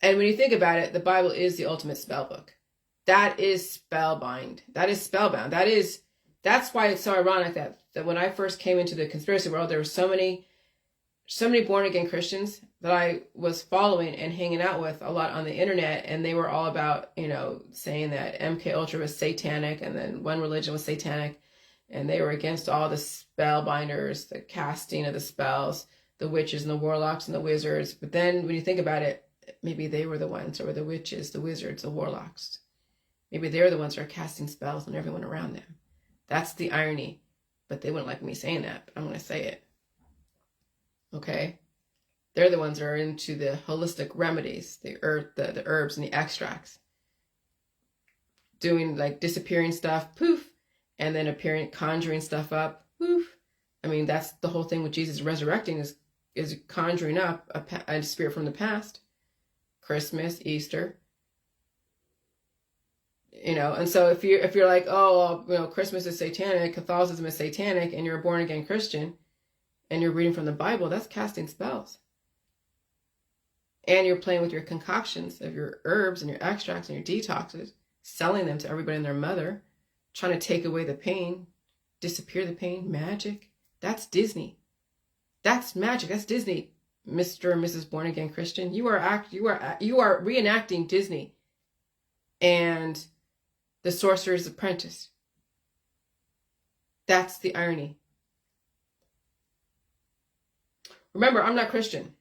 And when you think about it, the Bible is the ultimate spell book. That is spellbind. That is spellbound. That's why it's so ironic that when I first came into the conspiracy world, there were so many born again Christians that I was following and hanging out with a lot on the internet, and they were all about, saying that MK Ultra was satanic, and then one religion was satanic, and they were against all the spellbinders, the casting of the spells, the witches and the warlocks and the wizards. But then when you think about it, maybe they were the ones, or the witches, the wizards, the warlocks. Maybe they're the ones that are casting spells on everyone around them. That's the irony. But they wouldn't like me saying that, but I'm going to say it. Okay? They're the ones that are into the holistic remedies, the herbs and the extracts. Doing like disappearing stuff, poof, and then appearing, conjuring stuff up, poof. I mean, that's the whole thing with Jesus resurrecting is conjuring up a spirit from the past. Christmas, Easter. And so if you're like, oh, Christmas is satanic, Catholicism is satanic, and you're a born again Christian, and you're reading from the Bible, that's casting spells. And you're playing with your concoctions of your herbs and your extracts and your detoxes, selling them to everybody and their mother, trying to take away the pain, disappear the pain, magic. That's Disney. That's magic. That's Disney, Mr. and Mrs. Born Again Christian. You are reenacting Disney and The Sorcerer's Apprentice. That's the irony. Remember, I'm not Christian.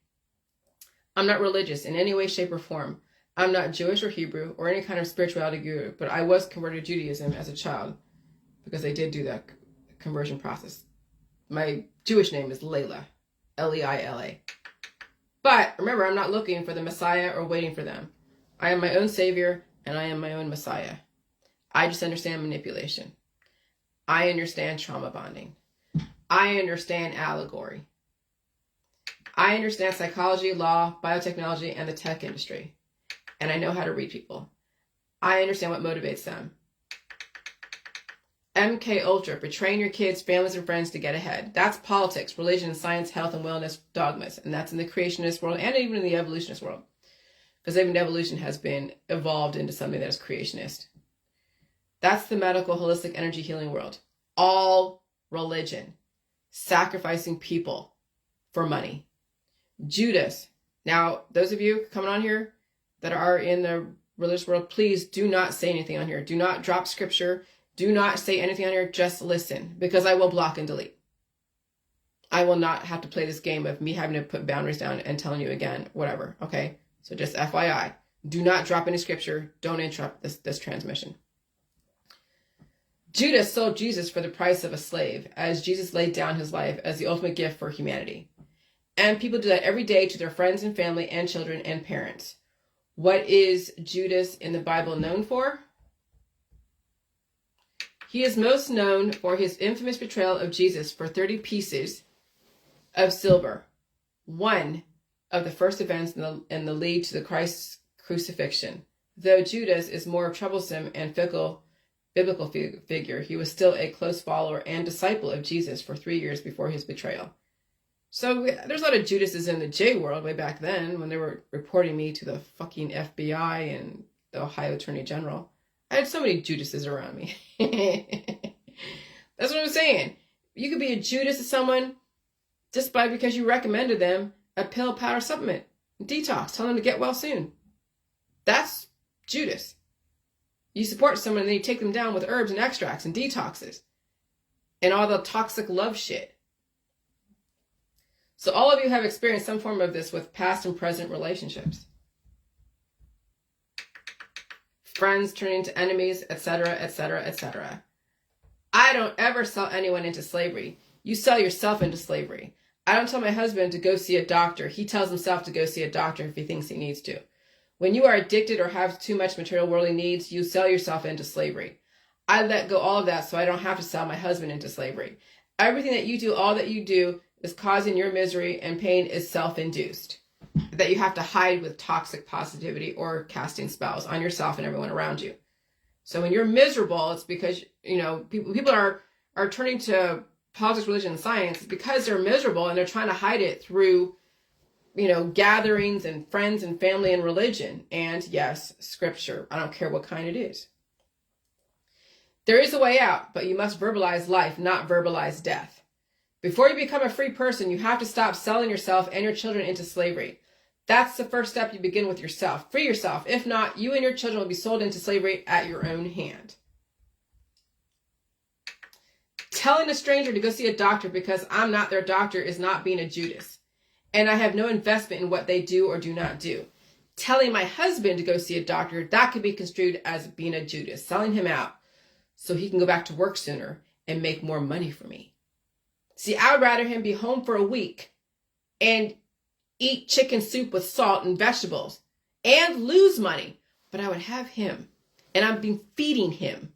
I'm not religious in any way, shape, or form. I'm not Jewish or Hebrew or any kind of spirituality guru, but I was converted to Judaism as a child because they did do that conversion process. My Jewish name is Layla, Leila. But remember, I'm not looking for the Messiah or waiting for them. I am my own Savior and I am my own Messiah. I just understand manipulation. I understand trauma bonding. I understand allegory. I understand psychology, law, biotechnology, and the tech industry. And I know how to read people. I understand what motivates them. MK Ultra, betraying your kids, families, and friends to get ahead. That's politics, religion, science, health, and wellness dogmas. And that's in the creationist world and even in the evolutionist world. Because even evolution has been evolved into something that is creationist. That's the medical, holistic, energy healing world. All religion. Sacrificing people for money. Judas. Now, those of you coming on here that are in the religious world, please do not say anything on here. Do not drop scripture. Do not say anything on here. Just listen, because I will block and delete. I will not have to play this game of me having to put boundaries down and telling you again, whatever. Okay? So just FYI, do not drop any scripture. Don't interrupt this transmission. Judas sold Jesus for the price of a slave, as Jesus laid down his life as the ultimate gift for humanity. And people do that every day to their friends and family and children and parents. What is Judas in the Bible known for? He is most known for his infamous betrayal of Jesus for 30 pieces of silver, one of the first events in the lead to the Christ's crucifixion. Though Judas is more troublesome and fickle biblical figure, he was still a close follower and disciple of Jesus for 3 years before his betrayal. So there's a lot of Judases in the J world way back then when they were reporting me to the fucking FBI and the Ohio Attorney General. I had so many Judases around me. That's what I'm saying. You could be a Judas to someone just because you recommended them a pill, powder, supplement, detox, tell them to get well soon. That's Judas. You support someone and then you take them down with herbs and extracts and detoxes and all the toxic love shit. So all of you have experienced some form of this with past and present relationships. Friends turning into enemies, etc., etc., etc. I don't ever sell anyone into slavery. You sell yourself into slavery. I don't tell my husband to go see a doctor. He tells himself to go see a doctor if he thinks he needs to. When you are addicted or have too much material worldly needs, you sell yourself into slavery. I let go all of that so I don't have to sell my husband into slavery. Everything that you do, all that you do, is causing your misery and pain is self-induced. That you have to hide with toxic positivity or casting spells on yourself and everyone around you. So when you're miserable, it's because, people are turning to politics, religion, and science because they're miserable and they're trying to hide it through gatherings and friends and family and religion. And yes, scripture. I don't care what kind it is. There is a way out, but you must verbalize life, not verbalize death. Before you become a free person, you have to stop selling yourself and your children into slavery. That's the first step. You begin with yourself. Free yourself. If not, you and your children will be sold into slavery at your own hand. Telling a stranger to go see a doctor because I'm not their doctor is not being a Judas. And I have no investment in what they do or do not do. Telling my husband to go see a doctor, that could be construed as being a Judas. Selling him out so he can go back to work sooner and make more money for me. See, I would rather him be home for a week and eat chicken soup with salt and vegetables and lose money, but I would have him, and I've been feeding him,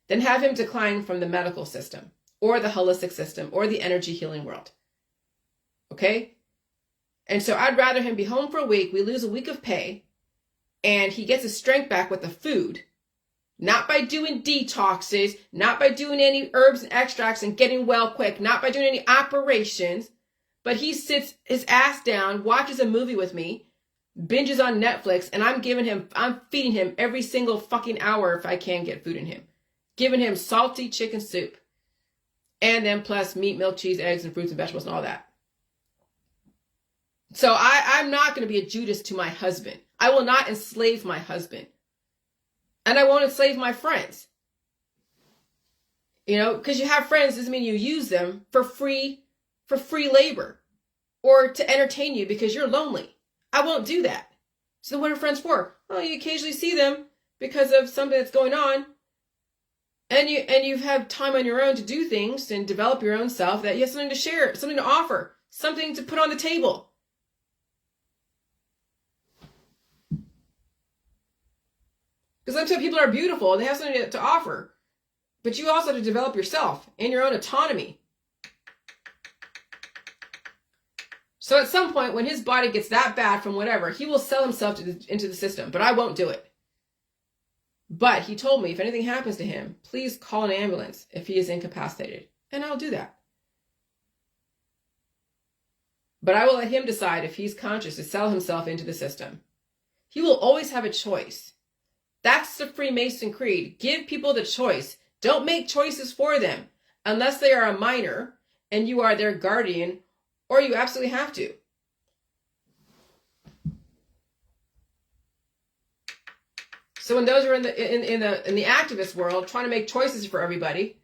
than have him decline from the medical system or the holistic system or the energy healing world. Okay? And so I'd rather him be home for a week, we lose a week of pay, and he gets his strength back with the food, not by doing detoxes, not by doing any herbs and extracts and getting well quick, not by doing any operations, but he sits his ass down, watches a movie with me, binges on Netflix, and I'm feeding him every single fucking hour if I can get food in him. Giving him salty chicken soup. And then plus meat, milk, cheese, eggs, and fruits and vegetables and all that. So I'm not going to be a Judas to my husband. I will not enslave my husband. And I won't enslave my friends. Because you have friends doesn't mean you use them for free labor or to entertain you because you're lonely. I won't do that. So what are friends for? Oh, you occasionally see them because of something that's going on. And you have time on your own to do things and develop your own self, that you have something to share, something to offer, something to put on the table. Because I'm telling people are beautiful, they have something to offer. But you also have to develop yourself in your own autonomy. So at some point, when his body gets that bad from whatever, he will sell himself into the system, but I won't do it. But he told me if anything happens to him, please call an ambulance if he is incapacitated. And I'll do that. But I will let him decide if he's conscious to sell himself into the system. He will always have a choice. That's the Freemason creed. Give people the choice. Don't make choices for them unless they are a minor and you are their guardian, or you absolutely have to. So when those are in the activist world trying to make choices for everybody,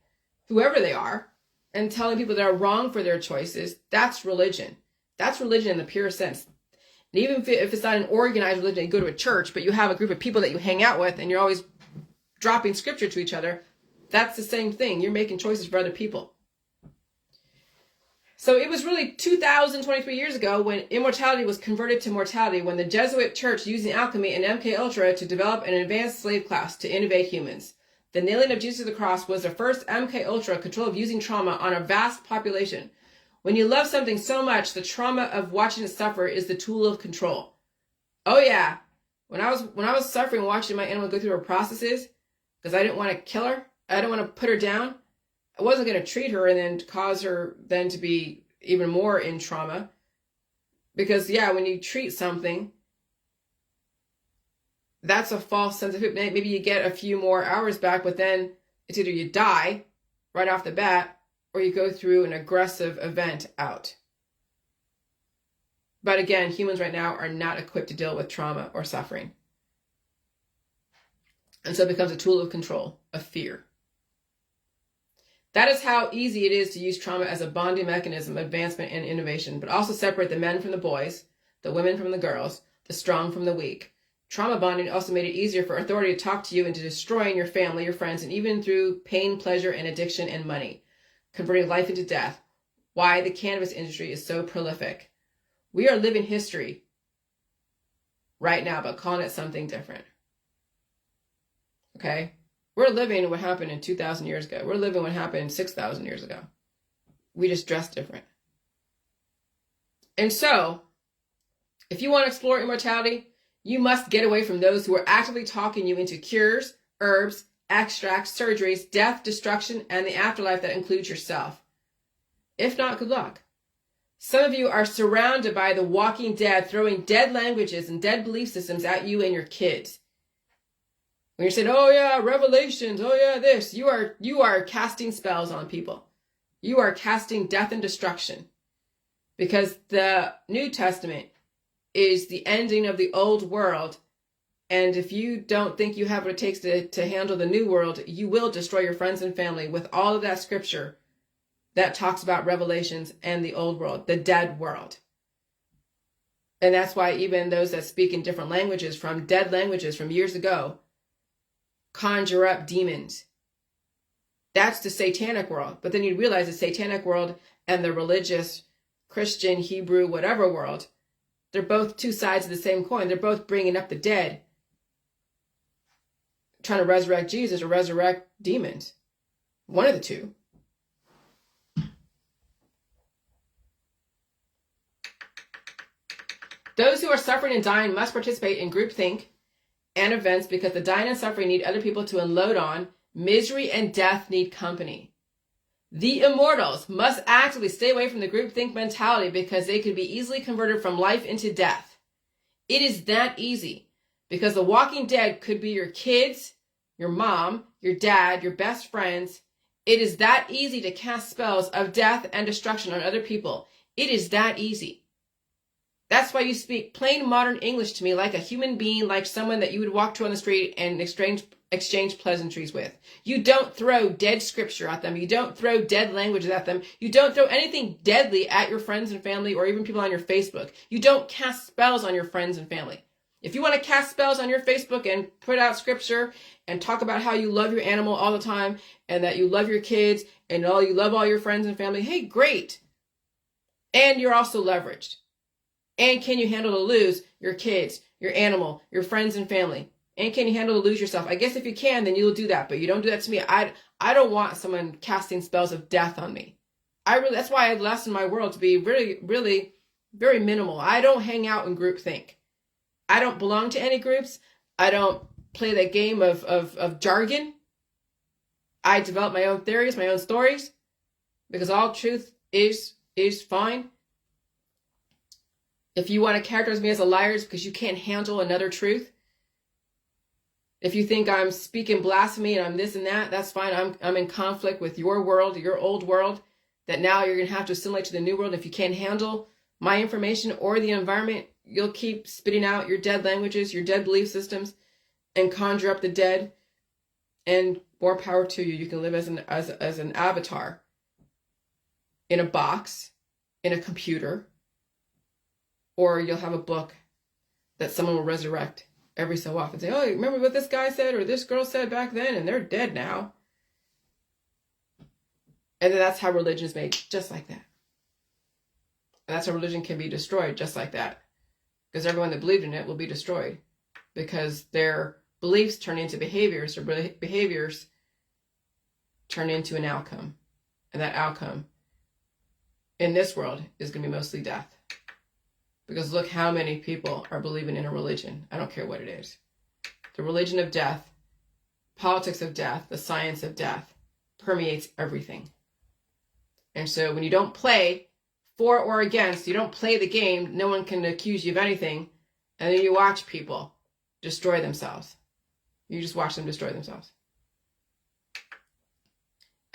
whoever they are, and telling people that are wrong for their choices, that's religion. That's religion in the pure sense. And even if it's not an organized religion, you go to a church, but you have a group of people that you hang out with and you're always dropping scripture to each other, that's the same thing. You're making choices for other people. So it was really 2023 years ago when immortality was converted to mortality, when the Jesuit church used the alchemy and MK Ultra to develop an advanced slave class to innovate humans. The nailing of Jesus to the cross was the first MK Ultra control of using trauma on a vast population. When you love something so much, the trauma of watching it suffer is the tool of control. Oh yeah, when I was suffering watching my animal go through her processes, because I didn't want to kill her, I didn't want to put her down, I wasn't going to treat her and then cause her then to be even more in trauma. Because yeah, when you treat something, that's a false sense of it. Maybe you get a few more hours back, but then it's either you die right off the bat or you go through an aggressive event out. But again, humans right now are not equipped to deal with trauma or suffering. And so it becomes a tool of control, of fear. That is how easy it is to use trauma as a bonding mechanism, advancement, and innovation, but also separate the men from the boys, the women from the girls, the strong from the weak. Trauma bonding also made it easier for authority to talk to you into destroying your family, your friends, and even through pain, pleasure, and addiction and money, converting life into death. Why the cannabis industry is so prolific. We are living history right now, but calling it something different. Okay? We're living what happened in 2,000 years ago. We're living what happened 6,000 years ago. We just dress different. And so, if you want to explore immortality, you must get away from those who are actively talking you into cures, herbs, extracts, surgeries, death, destruction, and the afterlife that includes yourself. If not, good luck. Some of you are surrounded by the walking dead, throwing dead languages and dead belief systems at you and your kids. When you're saying, oh yeah, revelations, oh yeah, this, you are casting spells on people. You are casting death and destruction. Because the New Testament is the ending of the old world. And if you don't think you have what it takes to handle the new world, you will destroy your friends and family with all of that scripture that talks about revelations and the old world, the dead world. And that's why even those that speak in different languages, from dead languages from years ago, conjure up demons. That's the satanic world. But then you realize the satanic world and the religious, Christian, Hebrew, whatever world, they're both two sides of the same coin. They're both bringing up the dead, trying to resurrect Jesus or resurrect demons. One of the two. Those who are suffering and dying must participate in groupthink and events because the dying and suffering need other people to unload on. Misery and death need company. The immortals must actively stay away from the groupthink mentality because they could be easily converted from life into death. It is that easy because the walking dead could be your kids, your mom, your dad, your best friends. It is that easy to cast spells of death and destruction on other people. It is that easy. That's why you speak plain modern English to me like a human being, like someone that you would walk to on the street and exchange pleasantries with. You don't throw dead scripture at them. You don't throw dead languages at them. You don't throw anything deadly at your friends and family or even people on your Facebook. You don't cast spells on your friends and family. If you want to cast spells on your Facebook and put out scripture and talk about how you love your animal all the time and that you love your kids and you love all your friends and family, hey, great. And you're also leveraged. And can you handle to lose your kids, your animal, your friends and family? And can you handle to lose yourself? I guess if you can, then you'll do that. But you don't do that to me. I don't want someone casting spells of death on me. That's why I lessen my world to be really, really very minimal. I don't hang out in groupthink. I don't belong to any groups. I don't play that game of jargon. I develop my own theories, my own stories, because all truth is fine. If you want to characterize me as a liar, it's because you can't handle another truth. If you think I'm speaking blasphemy and I'm this and that, that's fine. I'm in conflict with your world, your old world, that now you're going to have to assimilate to the new world. If you can't handle my information or the environment, you'll keep spitting out your dead languages, your dead belief systems, and conjure up the dead. And more power to you. You can live as an avatar in a box, in a computer, or you'll have a book that someone will resurrect every so often. Say, oh, remember what this guy said or this girl said back then, and they're dead now. And then that's how religion is made, just like that. And that's how religion can be destroyed, just like that. Because everyone that believed in it will be destroyed. Because their beliefs turn into behaviors, or behaviors turn into an outcome. And that outcome in this world is going to be mostly death. Because look how many people are believing in a religion. I don't care what it is. The religion of death, politics of death, the science of death permeates everything. And so when you don't play for or against, you don't play the game, no one can accuse you of anything. And then you watch people destroy themselves. You just watch them destroy themselves.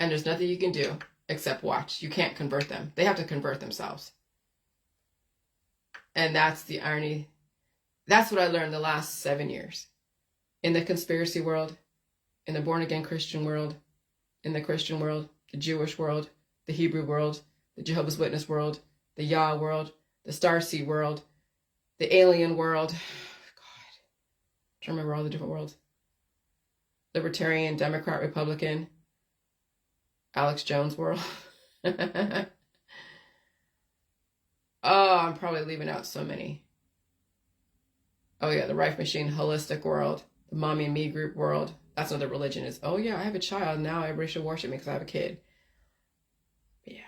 And there's nothing you can do except watch. You can't convert them. They have to convert themselves. And that's the irony. That's what I learned the last 7 years. In the conspiracy world, in the born-again Christian world, in the Christian world, the Jewish world, the Hebrew world, the Jehovah's Witness world, the Yah world, the Starseed world, the alien world. God, I'm trying to remember all the different worlds. Libertarian, Democrat, Republican, Alex Jones world. Oh, I'm probably leaving out so many. Oh yeah, the Rife Machine holistic world, the Mommy and Me group world. That's what the religion is. Oh yeah, I have a child. Now everybody should worship me because I have a kid. Yeah.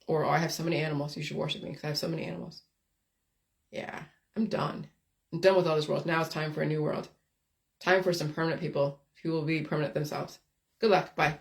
Or I have so many animals. You should worship me because I have so many animals. Yeah, I'm done. I'm done with all this world. Now it's time for a new world. Time for some permanent people who will be permanent themselves. Good luck. Bye.